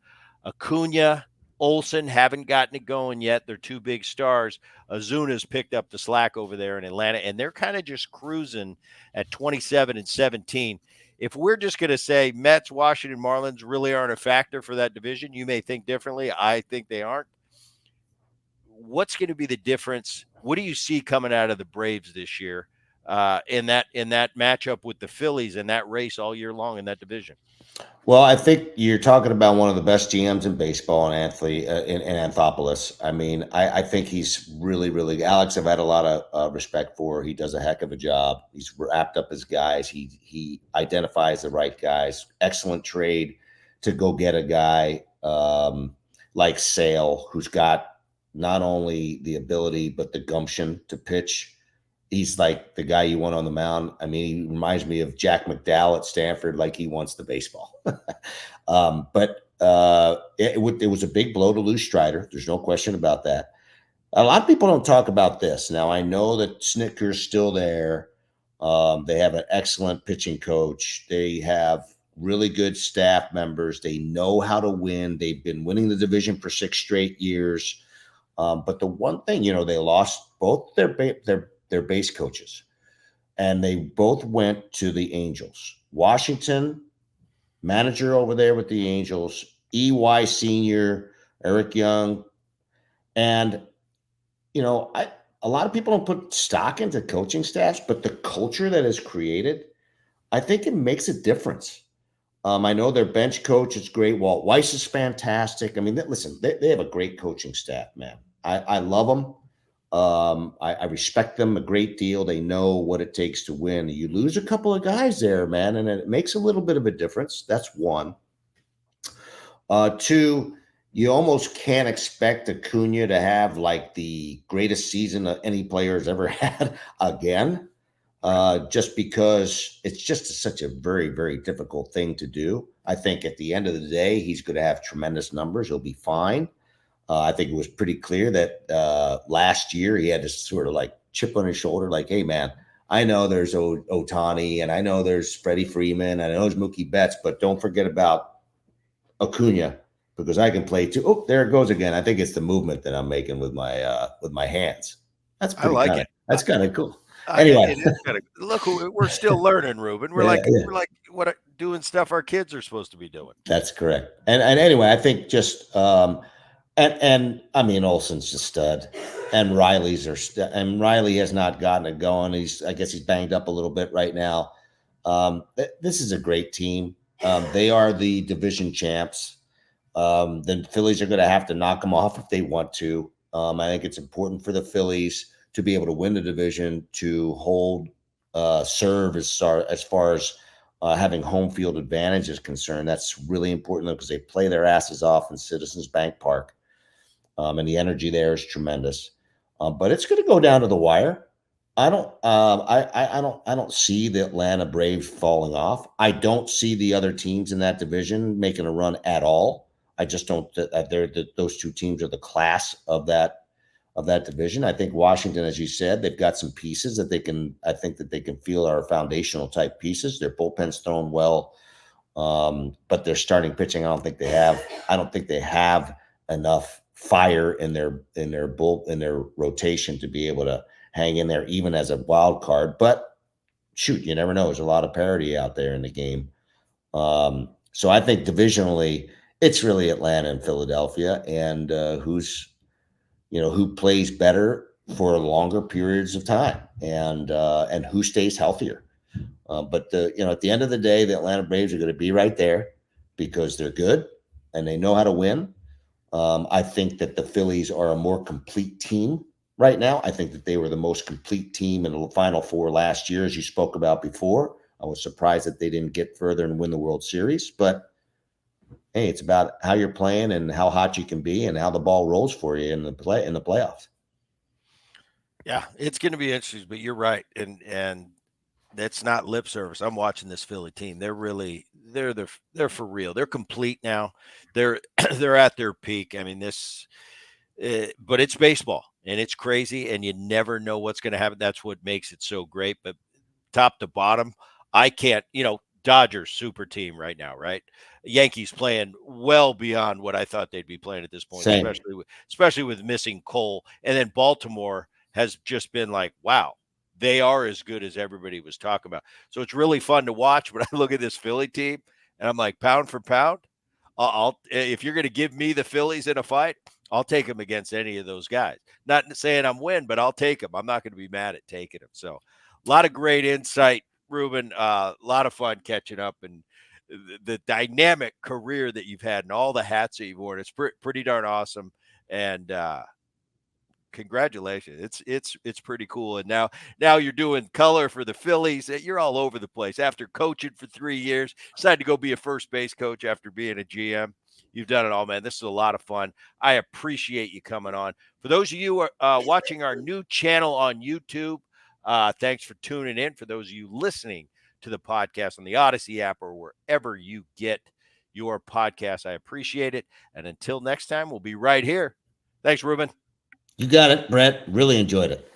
A: Acuna, Olson haven't gotten it going yet. They're two big stars. Azuna's picked up the slack over there in Atlanta, and they're kind of just cruising at 27 and 17. If we're just going to say Mets, Washington, Marlins really aren't a factor for that division, you may think differently. I think they aren't. What's going to be the difference? What do you see coming out of the Braves this year in that matchup with the Phillies and that race all year long in that division?
B: Well, I think you're talking about one of the best GMs in baseball, and Anthony in Anthopoulos. I mean, I think he's really, really. Alex, I've had a lot of respect for. He does a heck of a job. He's wrapped up his guys. He identifies the right guys. Excellent trade to go get a guy like Sale, who's got not only the ability but the gumption to pitch. He's like the guy you want on the mound. I mean, he reminds me of Jack McDowell at Stanford, like he wants the baseball. It was a big blow to lose Strider. There's no question about that. A lot of people don't talk about this. Now, I know that Snitker's still there. They have an excellent pitching coach. They have really good staff members. They know how to win. They've been winning the division for 6 straight years. But the one thing, they lost both their base coaches, and they both went to the Angels. Washington, manager over there with the Angels, EY Senior, Eric Young. And, a lot of people don't put stock into coaching staffs, but the culture that is created, I think it makes a difference. I know their bench coach is great. Walt Weiss is fantastic. I mean, listen, they have a great coaching staff, man. I love them. I respect them a great deal. They know what it takes to win. You lose a couple of guys there, man, and it makes a little bit of a difference. That's one. Two, you almost can't expect Acuna to have like the greatest season that any player has ever had again, just because it's just such a very, very difficult thing to do. I think at the end of the day, he's going to have tremendous numbers. He'll be fine. I think it was pretty clear that last year he had to sort of like chip on his shoulder, like, hey, man, I know there's Ohtani, and I know there's Freddie Freeman, and I know there's Mookie Betts, but don't forget about Acuna, because I can play too. Oh, there it goes again. I think it's the movement that I'm making with my hands. That's pretty
A: I like it.
B: That's kind of cool. Anyway,
A: look, we're still learning, Ruben. We're we're like doing stuff our kids are supposed to be doing.
B: That's correct. And anyway, I think just and I mean, Olson's a stud, and and Riley has not gotten it going. I guess he's banged up a little bit right now. This is a great team. They are the division champs. The Phillies are going to have to knock them off if they want to. I think it's important for the Phillies to be able to win the division, to serve as far as having home field advantage is concerned. That's really important because they play their asses off in Citizens Bank Park. And the energy there is tremendous. But it's going to go down to the wire. I don't see the Atlanta Braves falling off. I don't see the other teams in that division making a run at all. I just don't. Those two teams are the class of that division. I think Washington, as you said, they've got some pieces that they can. I think that they can feel are foundational type pieces. Their bullpen's thrown well, but their starting pitching, I don't think they have. I don't think they have enough fire in their rotation to be able to hang in there even as a wild card. But shoot, you never know. There's a lot of parity out there in the game. So I think divisionally, it's really Atlanta and Philadelphia, and who plays better for longer periods of time, and who stays healthier. But at the end of the day, the Atlanta Braves are going to be right there because they're good and they know how to win. I think that the Phillies are a more complete team right now. I think that they were the most complete team in the Final Four last year, as you spoke about before. I was surprised that they didn't get further and win the World Series. But, hey, it's about how you're playing and how hot you can be and how the ball rolls for you in the playoffs.
A: Yeah, it's going to be interesting, but you're right, and that's not lip service. I'm watching this Philly team. They're for real. They're complete now. They're they're at their peak. I mean, but it's baseball and it's crazy, and you never know what's going to happen. That's what makes it so great. But top to bottom, I can't. Dodgers super team right now, right? Yankees playing well beyond what I thought they'd be playing at this point,
B: Same.
A: especially with missing Cole, and then Baltimore has just been like, wow, they are as good as everybody was talking about. So it's really fun to watch. But I look at this Philly team, and I'm like, pound for pound, I'll if you're going to give me the Phillies in a fight, I'll take them against any of those guys. Not saying I'm win, but I'll take them. I'm not going to be mad at taking them. So a lot of great insight, Ruben. A lot of fun catching up, and the dynamic career that you've had and all the hats that you've worn. It's pretty darn awesome. And congratulations. It's pretty cool. And now you're doing color for the Phillies. You're all over the place. After coaching for 3 years, decided to go be a first base coach after being a GM. You've done it all, man. This is a lot of fun. I appreciate you coming on. For those of you watching our new channel on YouTube, thanks for tuning in. For those of you listening to the podcast on the Odyssey app or wherever you get your podcast, I appreciate it. And until next time, we'll be right here. Thanks, Ruben.
B: You got it, Brett. Really enjoyed it.